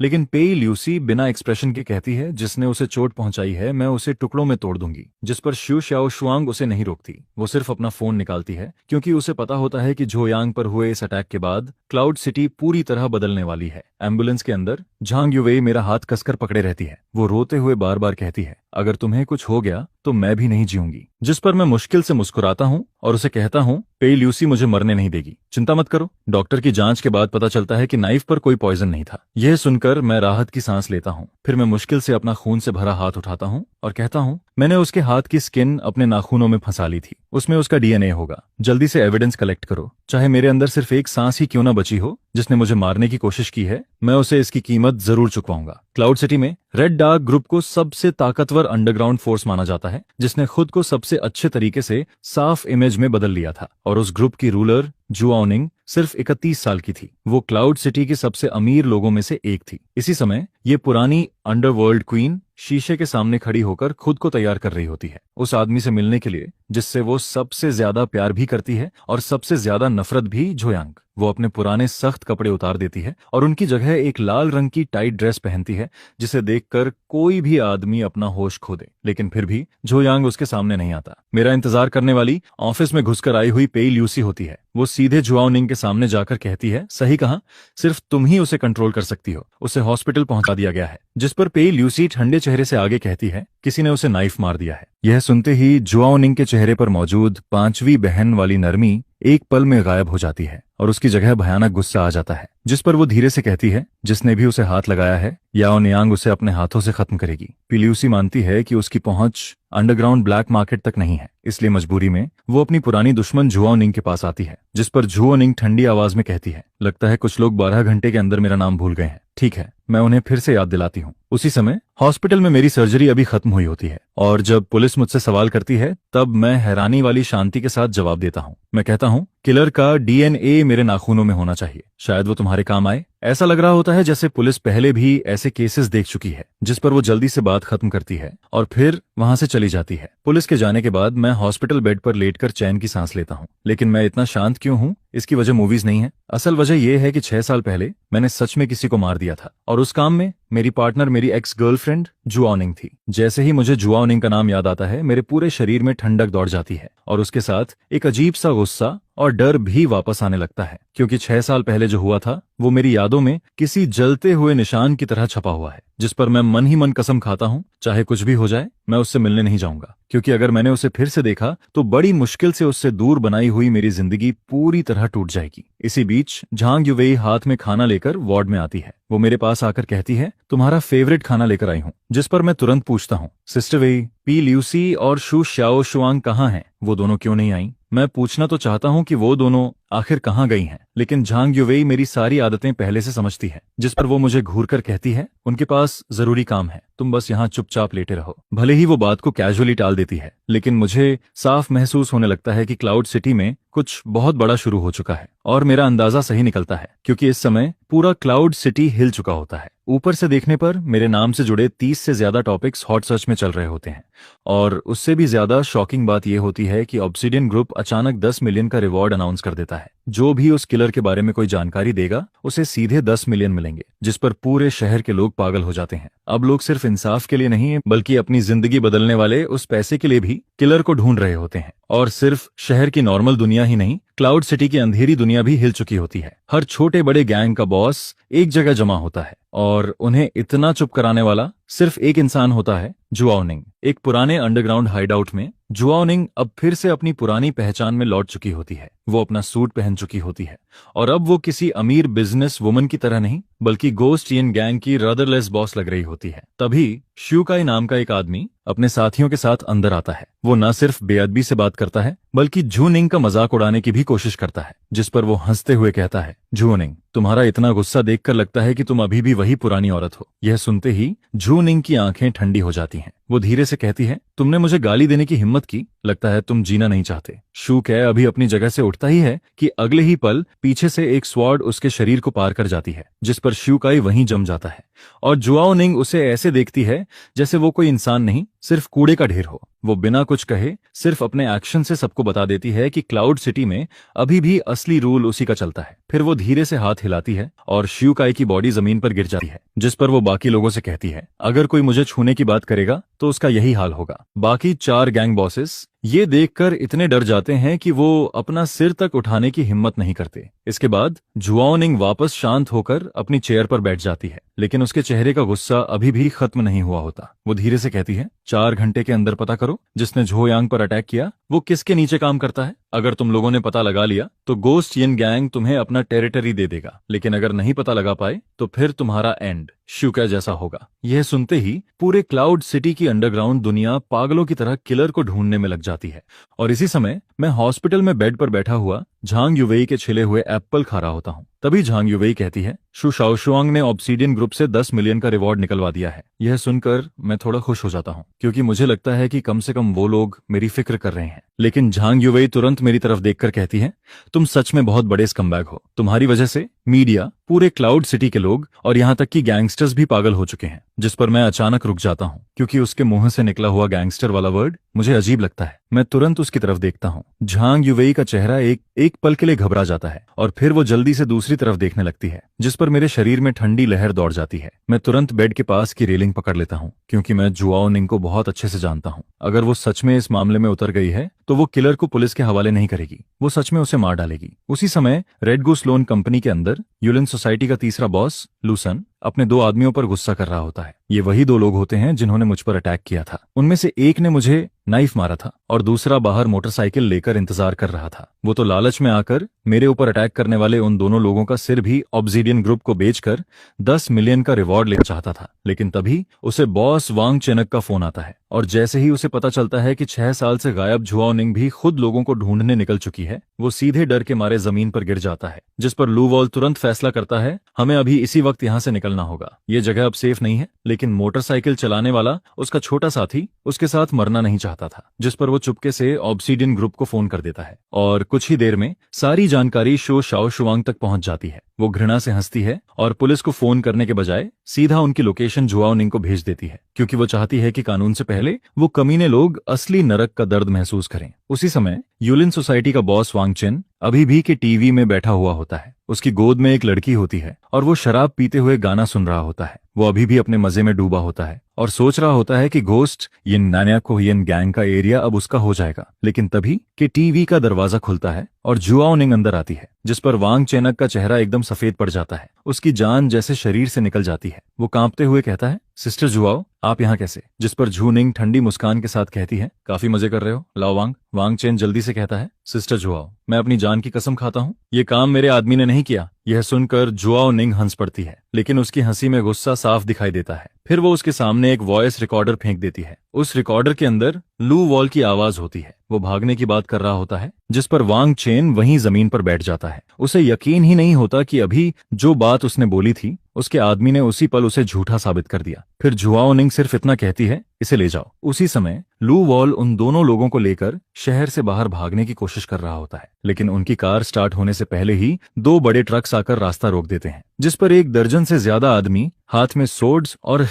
लेकिन पेई ल्यूसी बिना एक्सप्रेशन के कहती है, जिसने उसे चोट पहुंचाई है मैं उसे टुकड़ों में तोड़ दूंगी। जिस पर शू श्याओ शुआंग उसे नहीं रोकती। वो सिर्फ अपना फोन निकालती है, क्योंकि उसे पता होता है कि जोयांग पर हुए इस अटैक के बाद क्लाउड सिटी पूरी तरह बदलने वाली है। एम्बुलेंस के अंदर झांग युवेई मेरा हाथ कसकर पकड़े रहती है। वो रोते हुए बार बार कहती है, अगर तुम्हें कुछ हो गया तो मैं भी नहीं जीऊंगी। जिस पर मैं मुश्किल से मुस्कुराता हूँ और उसे कहता हूँ, पेई ल्यूसी मुझे मरने नहीं देगी, चिंता मत करो। डॉक्टर की जांच के बाद पता चलता है कि नाइफ पर कोई पॉइजन नहीं था। यह सुनकर मैं राहत की सांस लेता हूँ। फिर मैं मुश्किल से अपना खून से भरा हाथ उठाता हूँ और कहता हूँ, मैंने उसके हाथ की स्किन अपने नाखूनों में फंसा ली थी, उसमें उसका डीएनए होगा। जल्दी से एविडेंस कलेक्ट करो, चाहे मेरे अंदर सिर्फ एक सांस ही क्यों ना बची हो। जिसने मुझे मारने की कोशिश की है, मैं उसे इसकी कीमत जरूर चुकवाऊंगा। क्लाउड सिटी में रेड डार्क ग्रुप को सबसे ताकतवर अंडरग्राउंड फोर्स माना जाता है, जिसने खुद को सबसे अच्छे तरीके से साफ इमेज में बदल लिया था। और उस ग्रुप की रूलर जुआओ निंग सिर्फ 31 साल की थी। वो क्लाउड सिटी की सबसे अमीर लोगों में से एक थी। इसी समय ये पुरानी अंडरवर्ल्ड क्वीन शीशे के सामने खड़ी होकर खुद को तैयार कर रही होती है, उस आदमी से मिलने के लिए जिससे वो सबसे ज्यादा प्यार भी करती है और सबसे ज्यादा नफरत भी, जोयांग। वो अपने पुराने सख्त कपड़े उतार देती है और उनकी जगह एक लाल रंग की टाइट ड्रेस पहनती है, जिसे देखकर कोई भी आदमी अपना होश खो दे। लेकिन फिर भी जोयांग उसके सामने नहीं आता। मेरा इंतजार करने वाली ऑफिस में घुसकर आई हुई पेई ल्यूसी होती है। वो सीधे जुआओ निंग के सामने जाकर कहती है, सही कहा, सिर्फ तुम ही उसे कंट्रोल कर सकती हो, उसे हॉस्पिटल पहुंचा दिया गया है। जिस पर पेई ल्यूसी ठंडे चेहरे से आगे कहती है, किसी ने उसे नाइफ मार दिया है। यह सुनते ही जुआओ निंग के चेहरे पर मौजूद 5वीं बहन वाली नरमी एक पल में गायब हो जाती है और उसकी जगह भयानक गुस्सा आ जाता है। जिस पर वो धीरे से कहती है, जिसने भी उसे हाथ लगाया है याओ नियांग उसे अपने हाथों से खत्म करेगी। पिल्यूसी मानती है कि उसकी पहुंच अंडरग्राउंड ब्लैक मार्केट तक नहीं है, इसलिए मजबूरी में वो अपनी पुरानी दुश्मन जुआओ निंग के पास आती है। जिस पर जुआओ निंग ठंडी आवाज में कहती है, लगता है कुछ लोग 12 घंटे के अंदर मेरा नाम भूल गए हैं। ठीक है, मैं उन्हें फिर से याद दिलाती हूँ। उसी समय हॉस्पिटल में मेरी सर्जरी अभी खत्म हुई होती है और जब पुलिस मुझसे सवाल करती है, तब मैं हैरानी वाली शांति के साथ जवाब देता हूँ। मैं कहता हूँ, किलर का डीएनए मेरे नाखूनों में होना चाहिए, शायद वो तुम्हारे काम आए। ऐसा लग रहा होता है जैसे पुलिस पहले भी ऐसे केसेस देख चुकी है। जिस पर वो जल्दी से बात खत्म करती है और फिर वहां से चली जाती है। पुलिस के जाने के बाद मैं हॉस्पिटल बेड पर लेटकर चैन की सांस लेता हूँ। लेकिन मैं इतना शांत क्यों हूँ, इसकी वजह मूवीज नहीं है। असल वजह यह है कि 6 साल पहले मैंने सच में किसी को मार दिया था और उस काम में मेरी पार्टनर मेरी एक्स गर्लफ्रेंड जुआओ निंग थी। जैसे ही मुझे जुआओ निंग का नाम याद आता है, मेरे पूरे शरीर में ठंडक दौड़ जाती है और उसके साथ एक अजीब सा गुस्सा और डर भी वापस आने लगता है, क्योंकि 6 साल पहले जो हुआ था वो मेरी यादों में किसी जलते हुए निशान की तरह छपा हुआ है, जिस पर मैं मन ही मन कसम खाता हूँ, चाहे कुछ भी हो जाए मैं उससे मिलने नहीं जाऊंगा। क्योंकि अगर मैंने उसे फिर से देखा तो बड़ी मुश्किल से उससे दूर बनाई हुई मेरी जिंदगी पूरी तरह टूट जाएगी। इसी बीच झांग युवेई हाथ में खाना लेकर वार्ड में आती है। वो मेरे पास आकर कहती है, तुम्हारा फेवरेट खाना लेकर आई हूँ। जिस पर मैं तुरंत पूछता हूँ, सिस्टर वेई, पी ल्यूसी और शू श्याओ शुआंग कहाँ हैं? वो दोनों क्यों नहीं आई? मैं पूछना तो चाहता हूँ कि वो दोनों आखिर कहाँ गई हैं, लेकिन झांग युवेई मेरी सारी आदतें पहले से समझती है। जिस पर वो मुझे घूर कर कहती है, उनके पास जरूरी काम है, तुम बस यहाँ चुपचाप लेटे रहो। भले ही वो बात को कैजुअली टाल देती है, लेकिन मुझे साफ महसूस होने लगता है कि क्लाउड सिटी में कुछ बहुत बड़ा शुरू हो चुका है। और मेरा अंदाजा सही निकलता है, क्योंकि इस समय पूरा क्लाउड सिटी हिल चुका होता है। ऊपर से देखने पर मेरे नाम से जुड़े 30 से ज्यादा टॉपिक्स हॉट सर्च में चल रहे होते हैं, और उससे भी ज्यादा शॉकिंग बात यह होती है कि ऑब्सिडियन ग्रुप अचानक 10 मिलियन का रिवॉर्ड अनाउंस कर देता है। जो भी उस किलर के बारे में कोई जानकारी देगा उसे सीधे 10 मिलियन मिलेंगे, जिस पर पूरे शहर के लोग पागल हो जाते हैं। अब लोग सिर्फ इंसाफ के लिए नहीं, बल्कि अपनी जिंदगी बदलने वाले उस पैसे के लिए भी किलर को ढूंढ रहे होते हैं। और सिर्फ शहर की नॉर्मल दुनिया ही नहीं, क्लाउड सिटी की अंधेरी दुनिया भी हिल चुकी होती है। हर छोटे बड़े गैंग का बॉस एक जगह जमा होता है और उन्हें इतना चुप कराने वाला सिर्फ एक इंसान होता है, जुआओ निंग। एक पुराने अंडरग्राउंड हाइडआउट में जुआओ निंग अब फिर से अपनी पुरानी पहचान में लौट चुकी होती है। वो अपना सूट पहन चुकी होती है और अब वो किसी अमीर बिजनेस वुमन की तरह नहीं, बल्कि गोस्ट चेन गैंग की रदरलेस बॉस लग रही होती है। तभी श्यूकाई नाम का एक आदमी अपने साथियों के साथ अंदर आता है। वो न सिर्फ बेअदबी से बात करता है, बल्कि जू निंग का मजाक उड़ाने की भी कोशिश करता है। जिस पर वो हंसते हुए कहता है, झूनिंग, तुम्हारा इतना गुस्सा देखकर लगता है कि तुम अभी भी वही पुरानी औरत हो। यह सुनते ही झूनिंग की आंखें ठंडी हो जाती हैं। वो धीरे से कहती है, तुमने मुझे गाली देने की हिम्मत की, लगता है तुम जीना नहीं चाहते। शू कै अभी अपनी जगह से उठता ही है कि अगले ही पल पीछे से एक स्वॉर्ड उसके शरीर को पार कर जाती है, जिस पर शू काई वहीं जम जाता है और जुआओ निंग उसे ऐसे देखती है जैसे वो कोई इंसान नहीं, सिर्फ कूड़े का ढेर हो। वो बिना कुछ कहे सिर्फ अपने एक्शन से सबको बता देती है कि क्लाउड सिटी में अभी भी असली रूल उसी का चलता है। फिर वो धीरे से हाथ हिलाती है और शियुकाई की बॉडी जमीन पर गिर जाती है, जिस पर वो बाकी लोगों से कहती है, अगर कोई मुझे छूने की बात करेगा तो उसका यही हाल होगा। बाकी 4 गैंग बॉसेस ये देखकर इतने डर जाते हैं कि वो अपना सिर तक उठाने की हिम्मत नहीं करते। इसके बाद जुआओ निंग वापस शांत होकर अपनी चेयर पर बैठ जाती है, लेकिन उसके चेहरे का गुस्सा अभी भी खत्म नहीं हुआ होता। वो धीरे से कहती है, 4 घंटे के अंदर पता करो जिसने झोयांग पर अटैक किया वो किसके नीचे काम करता है। अगर तुम लोगों ने पता लगा लिया तो गोस्ट यिन गैंग तुम्हें अपना टेरिटरी दे देगा, लेकिन अगर नहीं पता लगा पाए तो फिर तुम्हारा एंड शुका जैसा होगा। यह सुनते ही पूरे क्लाउड सिटी की अंडरग्राउंड दुनिया पागलों की तरह किलर को ढूंढने में लग जाती है। और इसी समय मैं हॉस्पिटल में बेड पर बैठा हुआ झांग युवेई के छिले हुए एप्पल खा रहा होता हूँ। तभी झांग युवेई कहती है, शु शाओशुआंग ने ऑब्सीडियन ग्रुप से 10 मिलियन का रिवॉर्ड निकलवा दिया है। यह सुनकर मैं थोड़ा खुश हो जाता हूँ, क्योंकि मुझे लगता है कि कम से कम वो लोग मेरी फिक्र कर रहे हैं। लेकिन झांग युवेई तुरंत मेरी तरफ देखकर कहती है, तुम सच में बहुत बड़े स्कमबैग हो। तुम्हारी वजह से मीडिया, पूरे क्लाउड सिटी के लोग और यहाँ तक कि गैंगस्टर्स भी पागल हो चुके हैं। जिस पर मैं अचानक रुक जाता हूँ, क्योंकि उसके मुंह से निकला हुआ गैंगस्टर वाला वर्ड मुझे अजीब लगता है। मैं तुरंत उसकी तरफ देखता हूँ। झांग युवेई का चेहरा एक पल के लिए घबरा जाता है और फिर वो जल्दी से दूसरी तरफ देखने लगती है, जिस पर मेरे शरीर में ठंडी लहर दौड़ जाती है। मैं तुरंत बेड के पास की रेलिंग पकड़ लेता हूँ, क्योंकि मैं जुआओ निंग को बहुत अच्छे से जानता हूँ। अगर वो सच में इस मामले में उतर गई है तो वो किलर को पुलिस के हवाले नहीं करेगी, वो सच में उसे मार डालेगी। उसी समय रेड गूस लोन कंपनी के अंदर यूलिन सोसाइटी का तीसरा बॉस लूसन अपने 2 आदमियों पर गुस्सा कर रहा होता है। ये वही 2 लोग होते हैं जिन्होंने मुझ पर अटैक किया था। उनमें से एक ने मुझे नाइफ मारा था और दूसरा बाहर मोटरसाइकिल लेकर इंतजार कर रहा था। वो तो लालच में आकर मेरे ऊपर अटैक करने वाले उन दोनों लोगों का सिर भी ऑब्सीडियन ग्रुप को बेचकर 10 मिलियन का रिवॉर्ड लेना चाहता था। लेकिन तभी उसे बॉस वांग चेनक का फोन आता है और जैसे ही उसे पता चलता है कि 6 साल से गायब जुआओ निंग भी खुद लोगों को ढूंढने निकल चुकी है, वो सीधे डर के मारे जमीन पर गिर जाता है। जिस पर लू वॉल तुरंत फैसला करता है, हमें अभी इसी वक्त यहाँ से निकलना होगा। ये जगह अब सेफ नहीं है। लेकिन मोटरसाइकिल चलाने वाला उसका छोटा साथी उसके साथ मरना नहीं चाहता था, जिस पर वो चुपके से ऑब्सीडियन ग्रुप को फोन कर देता है और कुछ ही देर में सारी जानकारी शो शाओशुआंग तक पहुंच जाती है। वो घृणा से हंसती है और पुलिस को फोन करने के बजाय सीधा उनकी लोकेशन जुआओ निंग को भेज देती है, क्योंकि वो चाहती है कि कानून से पहले वो कमीने लोग असली नरक का दर्द महसूस करें। उसी समय यूलिन सोसाइटी का बॉस वांग चेन अभी भी के टीवी में बैठा हुआ होता है। उसकी गोद में एक लड़की होती है और वो शराब पीते हुए गाना सुन रहा होता है। वो अभी भी अपने मजे में डूबा होता है और सोच रहा होता है कि घोस्ट यिन नान्या कोहियन गैंग का एरिया अब उसका हो जाएगा। लेकिन तभी कि टीवी का दरवाजा खुलता है और जुआओ निंग अंदर आती है, जिस पर वांग चेनक का चेहरा एकदम सफेद पड़ जाता है। उसकी जान जैसे शरीर से निकल जाती है। वो कांपते हुए कहता है, सिस्टर जुआओ, आप यहाँ कैसे? जिस पर झू निंग ठंडी मुस्कान के साथ कहती है, काफी मजे कर रहे हो, लाओ वांग। वांग चेन जल्दी से कहता है, सिस्टर जुआओ, मैं अपनी जान की कसम खाता हूँ, ये काम मेरे आदमी ने नहीं किया। यह सुनकर जुआओ निंग हंस पड़ती है, लेकिन उसकी हंसी में गुस्सा साफ दिखाई देता है। फिर वो उसके सामने एक वॉइस रिकॉर्डर फेंक देती है। उस रिकॉर्डर के अंदर लू वॉल की आवाज होती है। वो भागने की बात कर रहा होता है, जिस पर वांग चेन वहीं जमीन पर बैठ जाता है। उसे यकीन ही नहीं होता कि अभी जो बात उसने बोली थी उसके आदमी ने उसी पल उसे झूठा साबित कर दिया। फिर जुआओ निंग सिर्फ इतना कहती है, इसे ले जाओ। उसी समय लू वॉल उन दोनों लोगों को लेकर शहर से बाहर भागने की कोशिश कर रहा होता है, लेकिन उनकी कार स्टार्ट होने से पहले ही 2 बड़े ट्रक्स आकर रास्ता रोक देते हैं, जिस पर 1 दर्जन से ज्यादा आदमी हाथ में सोर्ड्स और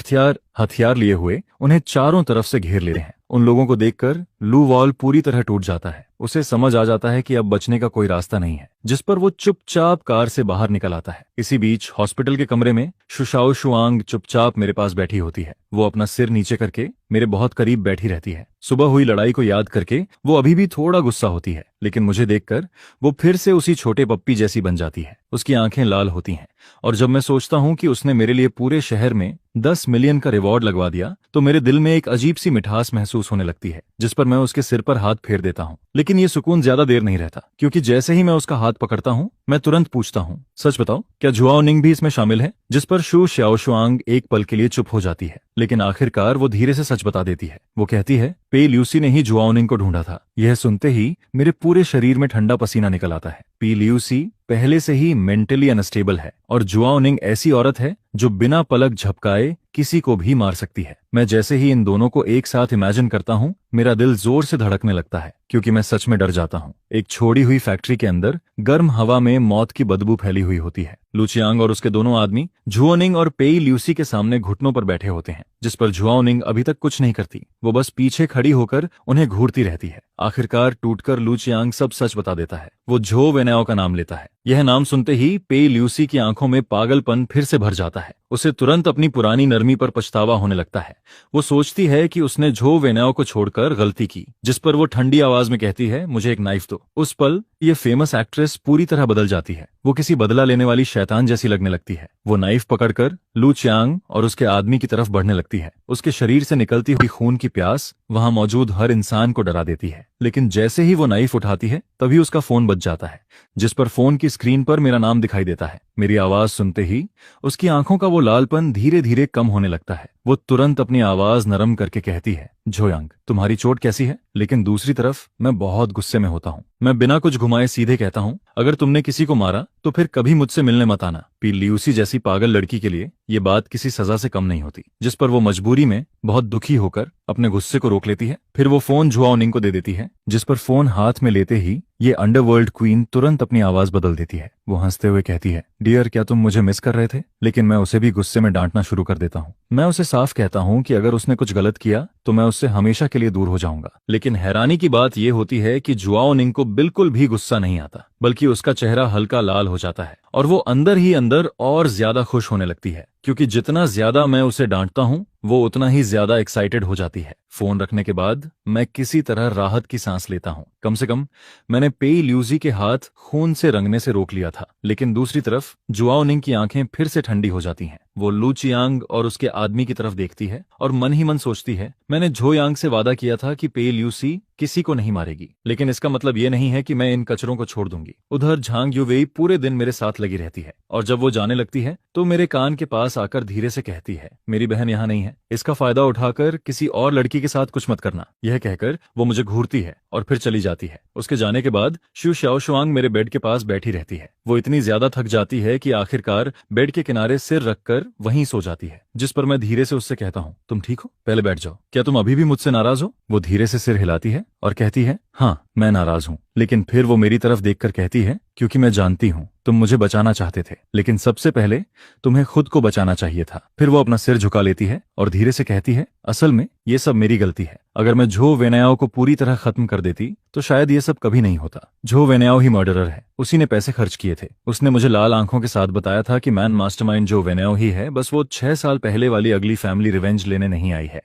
हथियार लिए हुए उन्हें चारों तरफ से घेर लेते हैं। उन लोगों को देखकर लू वॉल पूरी तरह टूट जाता है। उसे समझ आ जाता है कि अब बचने का कोई रास्ता नहीं है, जिस पर वो चुपचाप कार से बाहर निकल आता है। इसी बीच हॉस्पिटल के कमरे में शाओशुआंग चुपचाप मेरे पास बैठी होती है। वो अपना सिर नीचे करके मेरे बहुत करीब बैठी रहती है। सुबह हुई लड़ाई को याद करके वो अभी भी थोड़ा गुस्सा होती है, लेकिन मुझे देखकर वो फिर से उसी छोटे पप्पी जैसी बन जाती है। उसकी आंखें लाल होती हैं और जब मैं सोचता हूँ कि उसने मेरे लिए पूरे शहर में 10 मिलियन का रिवॉर्ड लगवा दिया, तो मेरे दिल में एक अजीब सी मिठास महसूस होने लगती है, जिस पर मैं उसके सिर पर हाथ फेर देता हूँ। लेकिन ये सुकून ज्यादा देर नहीं रहता, क्योंकि जैसे ही मैं उसका हाथ पकड़ता हूँ मैं तुरंत पूछता हूँ, सच बताओ, क्या जुआओ निंग भी इसमें शामिल है? जिस पर शू शाओशुआंग एक पल के लिए चुप हो जाती है, लेकिन आखिरकार वो धीरे से सच बता देती है। वो कहती है, पे ल्यूसी ने ही जुआओ निंग को ढूंढा था। यह सुनते ही मेरे पूरे शरीर में ठंडा पसीना निकल आता है। पे ल्यूसी पहले से ही मेंटली अनस्टेबल है और जुआओ निंग ऐसी औरत है जो बिना पलक झपकाए किसी को भी मार सकती है। मैं जैसे ही इन दोनों को एक साथ इमेजिन करता हूँ, मेरा दिल जोर से धड़कने लगता है, क्योंकि मैं सच में डर जाता हूँ। एक छोड़ी हुई फैक्ट्री के अंदर गर्म हवा में मौत की बदबू फैली हुई होती है। लुचियांग और उसके दोनों आदमी जुओनिंग और पेई ल्यूसी के सामने घुटनों पर बैठे होते हैं, जिस पर जुओनिंग अभी तक कुछ नहीं करती। वो बस पीछे खड़ी होकर उन्हें घूरती रहती है। आखिरकार टूटकर लुचियांग सब सच बता देता है। वो झो वेनाओ का नाम लेता है। यह नाम सुनते ही पेई ल्यूसी की आंखों में पागलपन फिर से भर जाता है। उसे तुरंत अपनी पुरानी नरमी पर पछतावा होने लगता है। वो सोचती है कि उसने झो वेनाओ को छोड़कर गलती की, जिस पर वो ठंडी आवाज में कहती है, मुझे एक नाइफ दो। उस पल ये फेमस एक्ट्रेस पूरी तरह बदल जाती है। वो किसी बदला लेने वाली शैतान जैसी लगने लगती है। वो नाइफ पकड़कर लू चियांग और उसके आदमी की तरफ बढ़ने लगती है। उसके शरीर से निकलती हुई खून की प्यास वहां मौजूद हर इंसान को डरा देती है। लेकिन जैसे ही वो नाइफ उठाती है, तभी उसका फोन बज जाता है, जिस पर फोन की स्क्रीन पर मेरा नाम दिखाई देता है। मेरी आवाज सुनते ही उसकी आंखों का वो लालपन धीरे धीरे कम होने लगता है। वो तुरंत अपनी आवाज नरम करके कहती है, जोयांग, तुम्हारी चोट कैसी है? लेकिन दूसरी तरफ मैं बहुत गुस्से में होता हूँ। मैं बिना कुछ घुमाए सीधे कहता हूँ, अगर तुमने किसी को मारा तो फिर कभी मुझसे मिलने मत आना। पी ल्यूसी जैसी पागल लड़की के लिए ये बात किसी सजा से कम नहीं होती। जिस पर वो मजबूरी में बहुत दुखी होकर अपने गुस्से को रोक लेती है। फिर वो फोन जुआओ निंग को दे देती है, जिस पर फोन हाथ में लेते ही ये अंडरवर्ल्ड क्वीन तुरंत अपनी आवाज बदल देती है। वो हंसते हुए कहती है, डियर, क्या तुम मुझे मिस कर रहे थे? लेकिन मैं उसे भी गुस्से में डांटना शुरू कर देता हूँ। मैं उसे साफ कहता हूँ कि अगर उसने कुछ गलत किया तो मैं उससे हमेशा के लिए दूर हो जाऊंगा। लेकिन हैरानी की बात यह होती है कि जुआओ निंग को बिल्कुल भी गुस्सा नहीं आता, बल्कि उसका चेहरा हल्का लाल हो जाता है और वो अंदर ही अंदर और ज्यादा खुश होने लगती है, क्योंकि जितना ज्यादा मैं उसे डांटता हूँ वो उतना ही ज्यादा एक्साइटेड हो जाती है। फोन रखने के बाद मैं किसी तरह राहत की सांस लेता हूँ। कम से कम मैंने पेई ल्यूसी के हाथ खून से रंगने से रोक लिया था। लेकिन दूसरी तरफ जुआओ निंग की आंखें फिर से ठंडी हो जाती हैं। वो लू चियांग और उसके आदमी की तरफ देखती है और मन ही मन सोचती है, मैंने झोयांग से वादा किया था कि पेई ल्यूसी किसी को नहीं मारेगी, लेकिन इसका मतलब ये नहीं है कि मैं इन कचरों को छोड़ दूंगी। उधर झांग युवेई पूरे दिन मेरे साथ लगी रहती है और जब वो जाने लगती है तो मेरे कान के पास आकर धीरे से कहती है, मेरी बहन यहाँ नहीं है, इसका फायदा उठाकर किसी और लड़की के साथ कुछ मत करना। यह कहकर वो मुझे घूरती है और फिर चली जाती है। उसके जाने के बाद शू शाओशुआंग मेरे बेड के पास बैठी रहती है। वो इतनी ज्यादा थक जाती है कि आखिरकार बेड के किनारे सिर रखकर वहीं सो जाती है, जिस पर मैं धीरे से उससे कहता हूँ, तुम ठीक हो? पहले बैठ जाओ। क्या तुम अभी भी मुझसे नाराज हो? वो धीरे से सिर हिलाती है और कहती है, हाँ, मैं नाराज हूँ। लेकिन फिर वो मेरी तरफ देखकर कहती है, क्योंकि मैं जानती हूँ तुम मुझे बचाना चाहते थे, लेकिन सबसे पहले तुम्हें खुद को बचाना चाहिए था। फिर वो अपना सिर झुका लेती है और धीरे से कहती है, असल में ये सब मेरी गलती है। अगर मैं झो वेनायाओ को पूरी तरह खत्म कर देती तो शायद ये सब कभी नहीं होता। झो वेनायाओ ही मर्डरर है, उसी ने पैसे खर्च किए थे। उसने मुझे लाल आंखों के साथ बताया था कि मैन मास्टरमाइंड झो वेनायाओ ही है, बस वो 6 साल पहले वाली अगली फैमिली रिवेंज लेने नहीं आई है।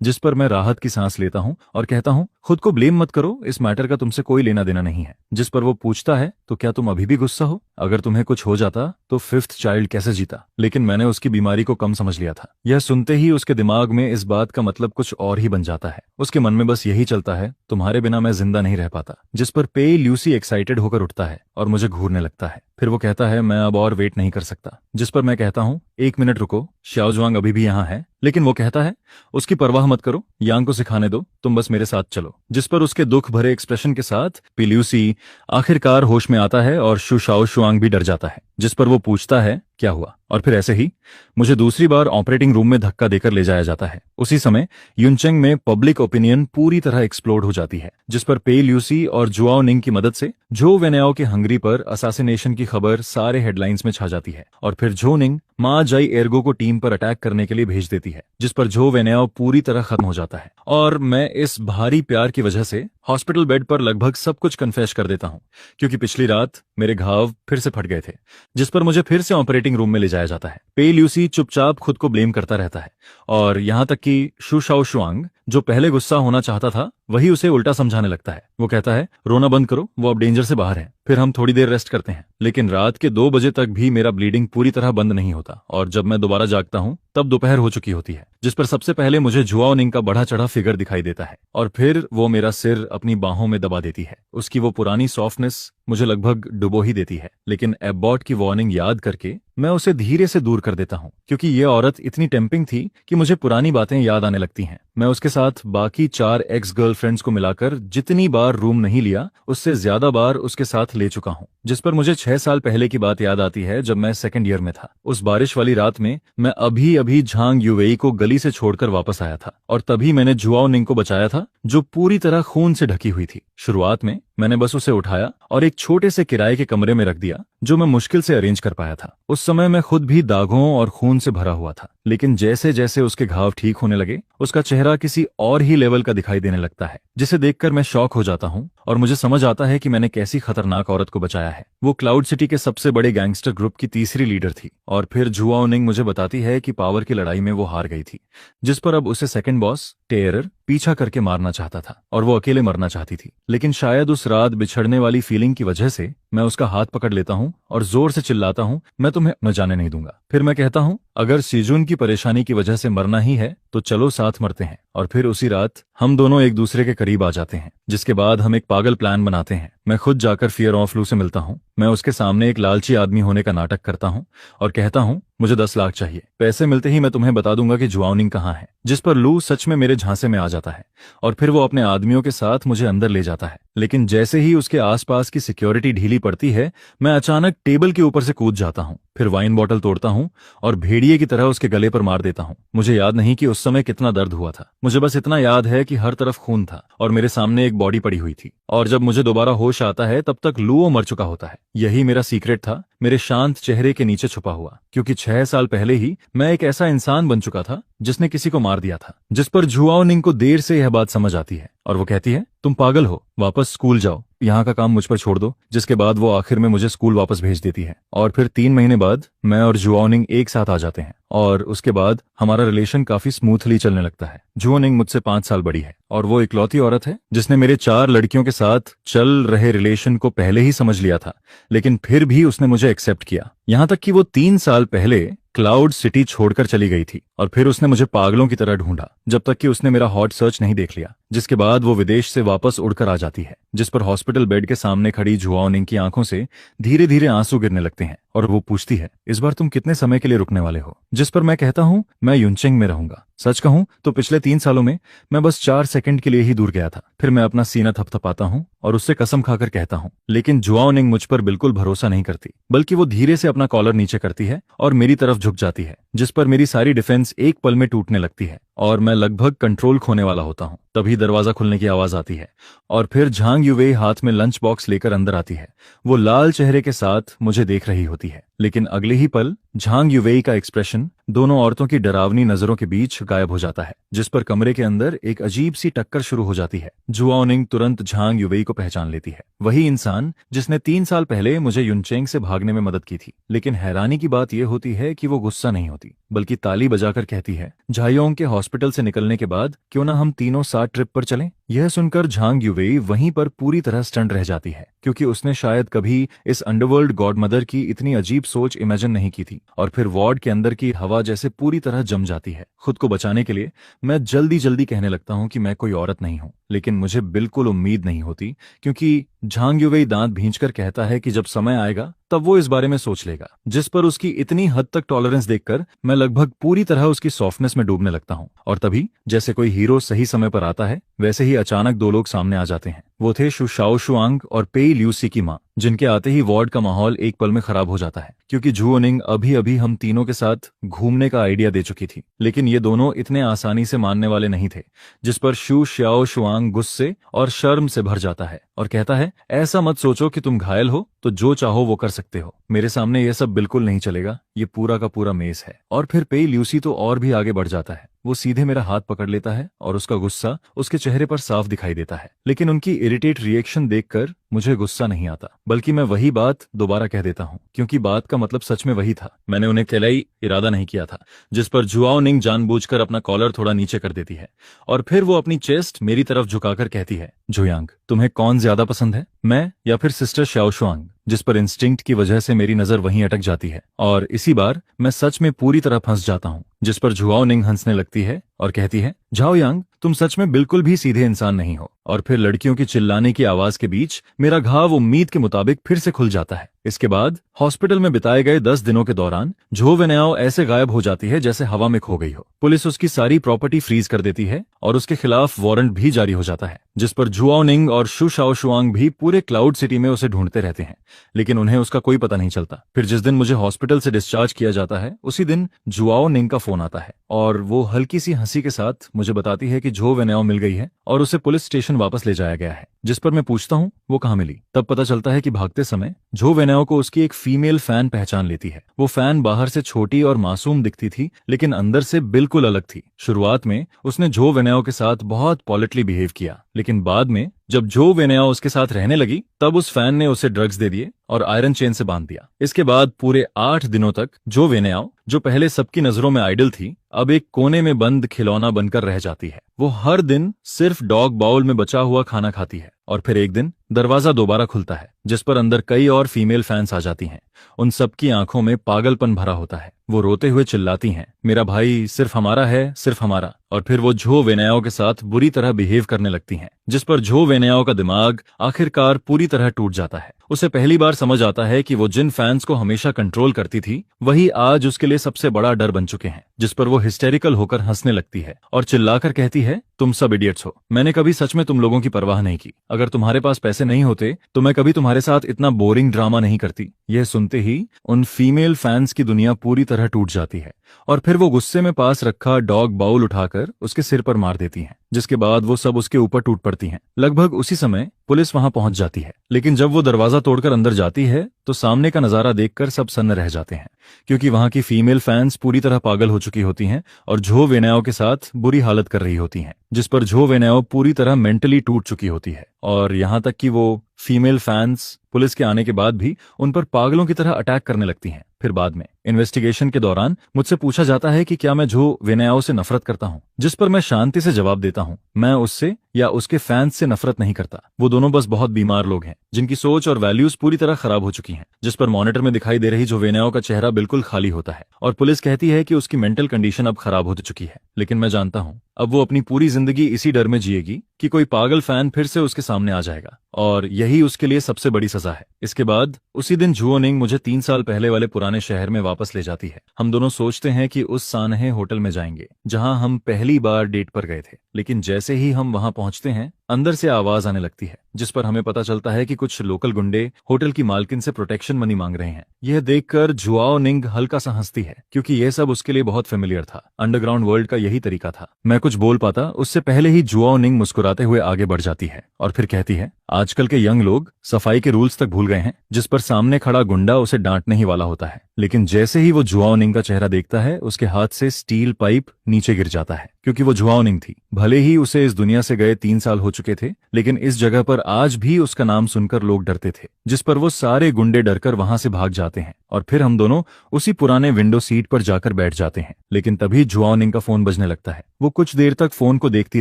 जिस पर मैं राहत की सांस लेता हूँ और कहता हूँ, खुद को ब्लेम मत करो, इस मैटर का तुमसे कोई लेना देना नहीं है। जिस पर वो पूछता है, तो क्या तुम अभी भी गुस्सा हो? अगर तुम्हें कुछ हो जाता तो 5th चाइल्ड कैसे जीता? लेकिन मैंने उसकी बीमारी को कम समझ लिया था। यह सुनते ही उसके दिमाग में इस बात का मतलब कुछ और ही बन जाता है। उसके मन में बस यही चलता है, तुम्हारे बिना मैं जिंदा नहीं रह पाता। जिस पर पेई ल्यूसी एक्साइटेड होकर उठता है और मुझे घूरने लगता है। फिर वो कहता है, मैं अब और वेट नहीं कर सकता। जिस पर मैं कहता हूँ, 1 मिनट रुको, शाओजुआंग अभी भी यहाँ है। लेकिन वो कहता है, उसकी परवाह मत करो, यांग को सिखाने दो, तुम बस मेरे साथ चलो। जिस पर उसके दुख भरे एक्सप्रेशन के साथ पी ल्यूसी आखिरकार होश में आता है और शू शाओशुआंग भी डर जाता है। जिस पर वो पूछता है, क्या हुआ? और फिर ऐसे ही मुझे दूसरी बार ऑपरेटिंग रूम में धक्का देकर ले जाया जाता है। उसी समय युनचेंग में पब्लिक ओपिनियन पूरी तरह एक्सप्लोड हो जाती है, जिस पर पेई ल्यूसी और जुआओ निंग की मदद से झो वेनाओ के हंगरी पर असासिनेशन की खबर सारे हेडलाइंस में छा जाती है। और फिर झो निंग मा जाई एर्गो को टीम पर अटैक करने के लिए भेज देती है, जिस पर झो वेनाओ पूरी तरह खत्म हो जाता है। और मैं इस भारी प्यार की वजह से हॉस्पिटल बेड पर लगभग सब कुछ कन्फेस कर देता हूँ, क्योंकि पिछली रात मेरे घाव फिर से फट गए थे। जिस पर मुझे फिर से ऑपरेटिंग रूम में ले जाया जाता है। पेई ल्यूसी चुपचाप खुद को ब्लेम करता रहता है और यहाँ तक कि शू शाओशुआंग, जो पहले गुस्सा होना चाहता था, वही उसे उल्टा समझाने लगता है। वो कहता है रोना बंद करो, वो अब डेंजर से बाहर है। फिर हम थोड़ी देर रेस्ट करते हैं, लेकिन रात के 2 बजे तक भी मेरा ब्लीडिंग पूरी तरह बंद नहीं होता और जब मैं दोबारा जागता हूँ तब दोपहर हो चुकी होती है, जिस पर सबसे पहले मुझे जुआओ निंग का बढ़ा चढ़ा फिगर दिखाई देता है और फिर वो मेरा सिर अपनी बाहों में दबा देती है। उसकी वो पुरानी सॉफ्टनेस मुझे लगभग डुबो ही देती है, लेकिन एबॉट की वार्निंग याद करके मैं उसे धीरे से दूर कर देता हूँ, क्योंकि ये औरत इतनी टेम्पिंग थी कि मुझे पुरानी बातें याद आने लगती हैं। मैं उसके साथ बाकी 4 एक्स गर्लफ्रेंड्स को मिलाकर जितनी बार रूम नहीं लिया उससे ज्यादा बार उसके साथ ले चुका हूँ, जिस पर मुझे 6 साल पहले की बात याद आती है जब मैं सेकंड ईयर में था। उस बारिश वाली रात में मैं अभी अभी झांग युवेई को गली से छोड़कर वापस आया था और तभी मैंने जुआओ निंग को बचाया था, जो पूरी तरह खून से ढकी हुई थी। शुरुआत में मैंने बस उसे उठाया और एक छोटे से किराए के कमरे में रख दिया, जो मैं मुश्किल से अरेंज कर पाया था। उस समय मैं खुद भी दागों और खून से भरा हुआ था, लेकिन जैसे जैसे उसके घाव ठीक होने लगे उसका चेहरा किसी और ही लेवल का दिखाई देने लगता है, जिसे देखकर मैं शॉक हो जाता हूँ और मुझे समझ आता है कि मैंने कैसी खतरनाक औरत को बचाया है। वो क्लाउड सिटी के सबसे बड़े गैंगस्टर ग्रुप की तीसरी लीडर थी और फिर जुआओ निंग मुझे बताती है कि पावर की लड़ाई में वो हार गई थी, जिस पर अब उसे सेकंड बॉस टेरर पीछा करके मारना चाहता था और वो अकेले मरना चाहती थी। लेकिन शायद उस रात बिछड़ने वाली फीलिंग की वजह से मैं उसका हाथ पकड़ लेता हूँ और जोर से चिल्लाता हूँ, मैं तुम्हें न जाने नहीं दूंगा। फिर मैं कहता हूँ अगर सीजुन की परेशानी की वजह से मरना ही है तो चलो साथ मरते हैं। और फिर उसी रात हम दोनों एक दूसरे के करीब आ जाते हैं, जिसके बाद हम एक पागल प्लान बनाते हैं। मैं खुद जाकर फियर ऑफ लू से मिलता हूँ। मैं उसके सामने एक लालची आदमी होने का नाटक करता हूँ और कहता हूँ मुझे 10 लाख चाहिए, पैसे मिलते ही मैं तुम्हें बता दूंगा कि जुआओ निंग कहाँ है। जिस पर लू सच में मेरे झांसे में आ जाता है और फिर वो अपने आदमियों के साथ मुझे अंदर ले जाता है। लेकिन जैसे ही उसके आसपास की सिक्योरिटी ढीली पड़ती है मैं अचानक टेबल के ऊपर से कूद जाता हूँ, फिर वाइन बॉटल तोड़ता हूँ और भेड़िए की तरह उसके गले पर मार देता हूँ। मुझे याद नहीं कि उस समय कितना दर्द हुआ था, मुझे बस इतना याद है कि हर तरफ खून था और मेरे सामने एक बॉडी पड़ी हुई थी और जब मुझे दोबारा होश आता है तब तक लुओ मर चुका होता है। यही मेरा सीक्रेट था, मेरे शांत चेहरे के नीचे छुपा हुआ, क्योंकि 6 साल पहले ही मैं एक ऐसा इंसान बन चुका था जिसने किसी को मार दिया था। जिस पर जुआओ निंग को देर से यह बात समझ आती है और वो कहती है तुम पागल हो, वापस स्कूल जाओ, यहाँ का काम मुझ पर छोड़ दो। जिसके बाद वो आखिर में मुझे स्कूल वापस भेज देती है और फिर 3 महीने बाद मैं और जुआओ निंग एक साथ आ जाते हैं और उसके बाद हमारा रिलेशन काफी स्मूथली चलने लगता है। जुआओ निंग मुझसे 5 साल बड़ी है और वो इकलौती औरत है जिसने मेरे 4 लड़कियों के साथ चल रहे रिलेशन को पहले ही समझ लिया था, लेकिन फिर भी उसने मुझे एक्सेप्ट किया। यहाँ तक कि वो 3 साल पहले क्लाउड सिटी छोड़कर चली गई थी और फिर उसने मुझे पागलों की तरह ढूंढा जब तक कि उसने मेरा हॉट सर्च नहीं देख लिया। जिसके बाद वो विदेश से वापस उड़कर आ जाती है, जिस पर हॉस्पिटल बेड के सामने खड़ी जुआओ निंग की आंखों से धीरे धीरे आंसू गिरने लगते हैं और वो पूछती है इस बार तुम कितने समय के लिए रुकने वाले हो। जिस पर मैं कहता हूँ मैं युनचेंग में रहूंगा। सच कहूं तो पिछले 3 सालों में मैं बस 4 सेकंड के लिए ही दूर गया था। फिर मैं अपना सीना थपथपाता हूं और उससे कसम खाकर कहता हूं, लेकिन जुआओ निंग मुझ पर बिल्कुल भरोसा नहीं करती, बल्कि वो धीरे से अपना कॉलर नीचे करती है और मेरी तरफ झुक जाती है, जिस पर मेरी सारी डिफेंस एक पल में टूटने लगती है और मैं लगभग कंट्रोल खोने वाला होता हूं। तभी दरवाजा खुलने की आवाज आती है और फिर झांग युवेई हाथ में लंच बॉक्स लेकर अंदर आती है। वो लाल चेहरे के साथ मुझे देख रही होती है, लेकिन अगले ही पल झांग युवेई का एक्सप्रेशन दोनों औरतों की डरावनी नजरों के बीच गायब हो जाता है, जिस पर कमरे के अंदर एक अजीब सी टक्कर शुरू हो जाती है। जुआओ निंग तुरंत झांग युवेई को पहचान लेती है, वही इंसान जिसने 3 साल पहले मुझे युनचेंग से भागने में मदद की थी। लेकिन हैरानी की बात यह होती है कि वो गुस्सा नहीं होती, बल्कि ताली बजाकर कहती है झायोंग के हॉस्पिटल से निकलने के बाद क्यों ना हम तीनों साथ ट्रिप पर चलें। यह सुनकर झांग युवेई वहीं पर पूरी तरह स्टंट रह जाती है, क्योंकि उसने शायद कभी इस अंडरवर्ल्ड गॉडमदर की इतनी अजीब सोच इमेजिन नहीं की थी। और फिर वार्ड के अंदर की हवा जैसे पूरी तरह जम जाती है। खुद को बचाने के लिए मैं जल्दी जल्दी कहने लगता हूं कि मैं कोई औरत नहीं हूं, लेकिन मुझे बिल्कुल उम्मीद नहीं होती, क्योंकि झांग युवेई दांत भींचकर कहता है कि जब समय आएगा तब वो इस बारे में सोच लेगा। जिस पर उसकी इतनी हद तक टॉलरेंस देखकर मैं लगभग पूरी तरह उसकी सॉफ्टनेस में डूबने लगता हूं। और तभी जैसे कोई हीरो सही समय पर आता है, वैसे ही अचानक 2 लोग सामने आ जाते हैं। वो थे शु शाओशुआंग और पेई ल्यूसी की मां, जिनके आते ही वार्ड का माहौल एक पल में खराब हो जाता है, क्योंकि जुओ निंग अभी अभी हम तीनों के साथ घूमने का आइडिया दे चुकी थी। लेकिन ये दोनों इतने आसानी से मानने वाले नहीं थे, जिस पर शु शाओशुआंग गुस्से और शर्म से भर जाता है और कहता है ऐसा मत सोचो कि तुम घायल हो तो जो चाहो वो कर सकते हो, मेरे सामने ये सब बिल्कुल नहीं चलेगा, ये पूरा का पूरा मेस है। और फिर पेई ल्यूसी तो और भी आगे बढ़ जाता है, वो सीधे मेरा हाथ पकड़ लेता है और उसका गुस्सा उसके चेहरे पर साफ दिखाई देता है। लेकिन उनकी इरिटेट रिएक्शन देखकर मुझे गुस्सा नहीं आता, बल्कि मैं वही बात दोबारा कह देता हूँ, क्योंकि बात का मतलब सच में वही था। मैंने उन्हें कहलाई इरादा नहीं किया था। जिस पर जुआओ निंग जानबूझकर अपना कॉलर थोड़ा नीचे कर देती है और फिर वो अपनी चेस्ट मेरी तरफ झुकाकर कहती है, जुयांग, तुम्हें कौन ज्यादा पसंद है, मैं या फिर सिस्टर शाओशुआंग? जिस पर इंस्टिंक्ट की वजह से मेरी नजर वहीं अटक जाती है और इसी बार मैं सच में पूरी तरह फंस जाता हूँ। जिस पर जुआओ निंग हंसने लगती है और कहती है, झाओ यांग, तुम सच में बिल्कुल भी सीधे इंसान नहीं हो। और फिर लड़कियों की चिल्लाने की आवाज के बीच मेरा घाव उम्मीद के मुताबिक फिर से खुल जाता है। इसके बाद हॉस्पिटल में बिताए गए 10 दिनों के दौरान झो वेन्याओ ऐसे गायब हो जाती है जैसे हवा में खो गई हो। पुलिस उसकी सारी प्रॉपर्टी फ्रीज कर देती है और उसके खिलाफ वारंट भी जारी हो जाता है। जिस पर जुआओ निंग और शु शाओशुआंग भी पूरे क्लाउड सिटी में उसे ढूंढते रहते हैं, लेकिन उन्हें उसका कोई पता नहीं चलता। फिर जिस दिन मुझे हॉस्पिटल से डिस्चार्ज किया जाता है, उसी दिन जुआओ निंग का फोन आता है और वो हल्की सी हंसी के साथ मुझे बताती है कि झो वेन्याओ मिल गई है और उसे पुलिस स्टेशन वापस ले जाया गया है। जिस पर मैं पूछता हूँ वो कहाँ मिली। तब पता चलता है कि भागते समय झो वेन्याओ को उसकी एक फीमेल फैन पहचान लेती है। वो फैन बाहर से छोटी और मासूम दिखती थी, लेकिन अंदर से बिल्कुल अलग थी। शुरुआत में उसने झो वेन्याओ के साथ बहुत पॉलिटली बिहेव किया, लेकिन बाद में जब झो वेन्याओ उसके साथ रहने लगी, तब उस फैन ने उसे ड्रग्स दे दिए और आयरन चेन से बांध दिया। इसके बाद पूरे 8 दिनों तक झो वेन्याओ, जो पहले सबकी नजरों में आइडल थी, अब एक कोने में बंद खिलौना बनकर रह जाती है। वो हर दिन सिर्फ डॉग बाउल में बचा हुआ खाना खाती है और फिर एक दिन दरवाजा दोबारा खुलता है, जिस पर अंदर कई और फीमेल फैंस आ जाती हैं। उन सबकी आंखों में पागलपन भरा होता है। वो रोते हुए चिल्लाती हैं, मेरा भाई सिर्फ हमारा है, सिर्फ हमारा। और फिर वो झो वेन्याओ के साथ बुरी तरह बिहेव करने लगती हैं, जिस पर झो वेन्याओ का दिमाग आखिरकार पूरी तरह टूट जाता है। उसे पहली बार समझ आता है कि वो जिन फैंस को हमेशा कंट्रोल करती थी, वही आज उसके लिए सबसे बड़ा डर बन चुके हैं। जिस पर वो हिस्टेरिकल होकर हंसने लगती है और चिल्लाकर कहती है, तुम सब इडियट्स हो। मैंने कभी सच में तुम लोगों की परवाह नहीं की। अगर तुम्हारे पास पैसे नहीं होते तो मैं कभी तुम्हारे साथ इतना बोरिंग ड्रामा नहीं करती। यह सुनते ही उन फीमेल फैंस की दुनिया पूरी तरह टूट जाती है और फिर वो गुस्से में पास रखा डॉग बाउल उठाकर उसके सिर पर मार देती हैं, जिसके बाद वो सब उसके ऊपर टूट पड़ती हैं। लगभग उसी समय पुलिस वहां पहुंच जाती है, लेकिन जब वो दरवाजा तोड़कर अंदर जाती है तो सामने का नजारा देखकर सब सन्न रह जाते हैं, क्योंकि वहां की फीमेल फैंस पूरी तरह पागल हो चुकी होती हैं और झो वेन्याओ के साथ बुरी हालत कर रही होती हैं। जिस पर झो वेन्याओ पूरी तरह मेंटली टूट चुकी होती है और यहां तक कि वो फीमेल फैंस पुलिस के आने के बाद भी उन पर पागलों की तरह अटैक करने लगती हैं। फिर बाद में इन्वेस्टिगेशन के दौरान मुझसे पूछा जाता है कि क्या मैं झो वेन्याओ से नफरत करता हूं, जिस पर मैं शांति से जवाब देता हूं, मैं उससे या उसके फैंस से नफरत नहीं करता। वो दोनों बस बहुत बीमार लोग हैं जिनकी सोच और वैल्यूज पूरी तरह खराब हो चुकी हैं। जिस पर मॉनिटर में दिखाई दे रही झो वेन्याओ का चेहरा बिल्कुल खाली होता है और पुलिस कहती है कि उसकी मेंटल कंडीशन अब खराब हो चुकी है। लेकिन मैं जानता हूं अब वो अपनी पूरी जिंदगी इसी डर में जिएगी कि कोई पागल फैन फिर से उसके सामने आ जाएगा और यही उसके लिए सबसे बड़ी सजा है। इसके बाद उसी दिन जुओ निंग मुझे 3 साल पहले वाले पुराने शहर में वापस ले जाती है। हम दोनों सोचते हैं कि उस सानहे होटल में जाएंगे जहां हम पहली बार डेट पर गए थे, लेकिन जैसे ही हम वहां पहुंचते हैं अंदर से आवाज आने लगती है, जिस पर हमें पता चलता है कि कुछ लोकल गुंडे होटल की मालकिन से प्रोटेक्शन मनी मांग रहे हैं। यह देखकर जुआओ निंग हल्का सा हंसती है, क्योंकि यह सब उसके लिए बहुत फेमिलियर था। अंडरग्राउंड वर्ल्ड का यही तरीका था। मैं कुछ बोल पाता उससे पहले ही जुआओ निंग मुस्कुराते हुए आगे बढ़ जाती है और फिर कहती है, आजकल के यंग लोग सफाई के रूल्स तक भूल गए हैं। जिस पर सामने खड़ा गुंडा उसे डांटने ही वाला होता है, लेकिन जैसे ही वो जुआओ निंग का चेहरा देखता है उसके हाथ से स्टील पाइप नीचे गिर जाता है, क्योंकि वो जुआओ निंग थी। भले ही उसे इस दुनिया से गए 3 साल हो चुके थे, लेकिन इस जगह पर आज भी उसका नाम सुनकर लोग डरते थे। जिस पर वो सारे गुंडे डरकर वहां से भाग जाते हैं और फिर हम दोनों उसी पुराने विंडो सीट पर जाकर बैठ जाते हैं। लेकिन तभी जुआओ निंग का फोन बजने लगता है। वो कुछ देर तक फोन को देखती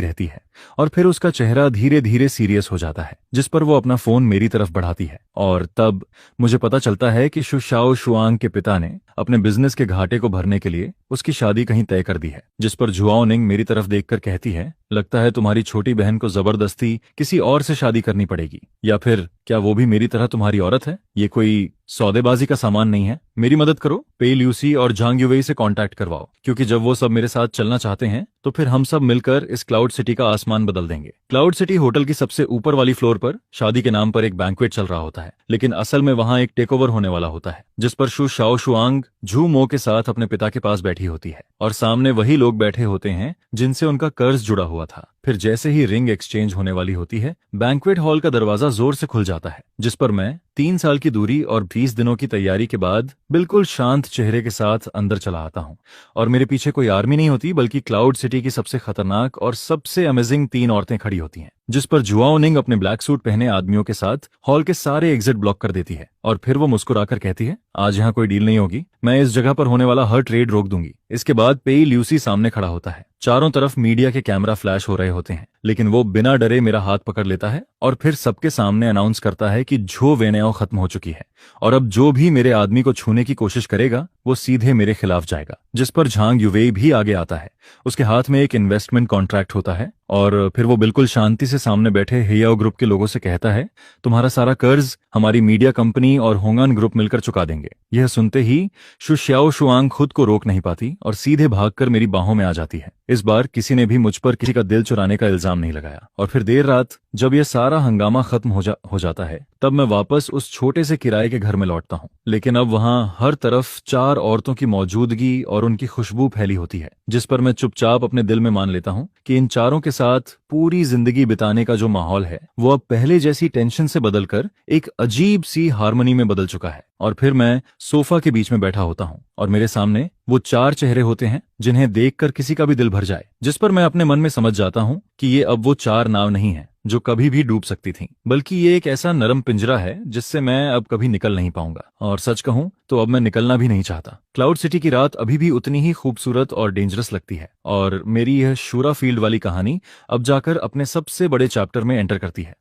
रहती है और फिर उसका चेहरा धीरे धीरे सीरियस हो जाता है, जिस पर वो अपना फोन मेरी तरफ बढ़ाती है और तब मुझे पता चलता है कि शु शाओशुआंग के पिता ने अपने बिजनेस के घाटे को भरने के लिए उसकी शादी कहीं तय कर दी है। जिस पर जुआओ निंग मेरी तरफ देखकर कहती है, लगता है तुम्हारी छोटी बहन को जबरदस्ती किसी और से शादी करनी पड़ेगी, या फिर क्या वो भी मेरी तरह तुम्हारी औरत है? ये कोई सौदेबाजी का सामान नहीं है। मेरी मदद करो, पे ल्यूसी और झांग युवेई से कांटेक्ट करवाओ, क्योंकि जब वो सब मेरे साथ चलना चाहते हैं तो फिर हम सब मिलकर इस क्लाउड सिटी का आसमान बदल देंगे। क्लाउड सिटी होटल की सबसे ऊपर वाली फ्लोर पर शादी के नाम पर एक बैंक्वेट चल रहा होता है, लेकिन असल में वहां एक टेकओवर होने वाला होता है, जिस पर शु शाओशुआंग झू मो के साथ अपने पिता के पास बैठी होती है और सामने वही लोग बैठे होते हैं जिनसे उनका कर्ज जुड़ा हुआ था। फिर जैसे ही रिंग एक्सचेंज होने वाली होती है, बैंक्वेट हॉल का दरवाजा जोर से खुल जाता है, जिस पर मैं 3 साल की दूरी और 20 दिनों की तैयारी के बाद बिल्कुल शांत चेहरे के साथ अंदर चला आता हूँ। और मेरे पीछे कोई आर्मी नहीं होती, बल्कि क्लाउड सिटी की सबसे खतरनाक और सबसे अमेजिंग 3 औरतें खड़ी होती हैं, जिस पर जुआओनिंग अपने ब्लैक सूट पहने आदमियों के साथ हॉल के सारे एग्जिट ब्लॉक कर देती है और फिर वो मुस्कुराकर कहती है, आज यहाँ कोई डील नहीं होगी, मैं इस जगह पर होने वाला हर ट्रेड रोक दूंगी। इसके बाद पेई ल्यूसी सामने खड़ा होता है। चारों तरफ मीडिया के कैमरा फ्लैश हो रहे होते हैं, लेकिन वो बिना डरे मेरा हाथ पकड़ लेता है और फिर सबके सामने अनाउंस करता है कि झो वेनेओ खत्म हो चुकी है और अब जो भी मेरे आदमी को छूने की कोशिश करेगा वो सीधे मेरे खिलाफ जाएगा। जिस पर झांग युवेई भी आगे आता है। उसके हाथ में एक इन्वेस्टमेंट कॉन्ट्रैक्ट होता है और फिर वो बिल्कुल शांति से सामने बैठे हेयाओ ग्रुप के लोगों से कहता है, तुम्हारा सारा कर्ज हमारी मीडिया कंपनी और होंगान ग्रुप मिलकर चुका देंगे। यह सुनते ही शु श्याओ शुआंग खुद को रोक नहीं पाती और सीधे भागकर मेरी बाहों में आ जाती है। इस बार किसी ने भी मुझ पर किसी का दिल चुराने का इल्जाम नहीं लगाया और फिर देर रात जब यह सारा हंगामा खत्म हो जाता है तब मैं वापस उस छोटे से किराए के घर में लौटता हूँ। लेकिन अब वहां हर तरफ 4 औरतों की मौजूदगी और उनकी खुशबू फैली होती है, जिस पर मैं चुपचाप अपने दिल में मान लेता हूँ कि इन चारों के साथ पूरी जिंदगी बिताने का जो माहौल है वो अब पहले जैसी टेंशन से बदलकर एक अजीब सी हार्मनी में बदल चुका है। और फिर मैं सोफा के बीच में बैठा होता हूँ और मेरे सामने वो 4 चेहरे होते हैं जिन्हें देखकर किसी का भी दिल भर जाए, जिस पर मैं अपने मन में समझ जाता हूँ कि ये अब वो 4 नाव नहीं है जो कभी भी डूब सकती थीं, बल्कि ये एक ऐसा नरम पिंजरा है जिससे मैं अब कभी निकल नहीं पाऊंगा। और सच कहूं तो अब मैं निकलना भी नहीं चाहता। क्लाउड सिटी की रात अभी भी उतनी ही खूबसूरत और डेंजरस लगती है और मेरी यह शूरा फील्ड वाली कहानी अब जाकर अपने सबसे बड़े चैप्टर में एंटर करती है।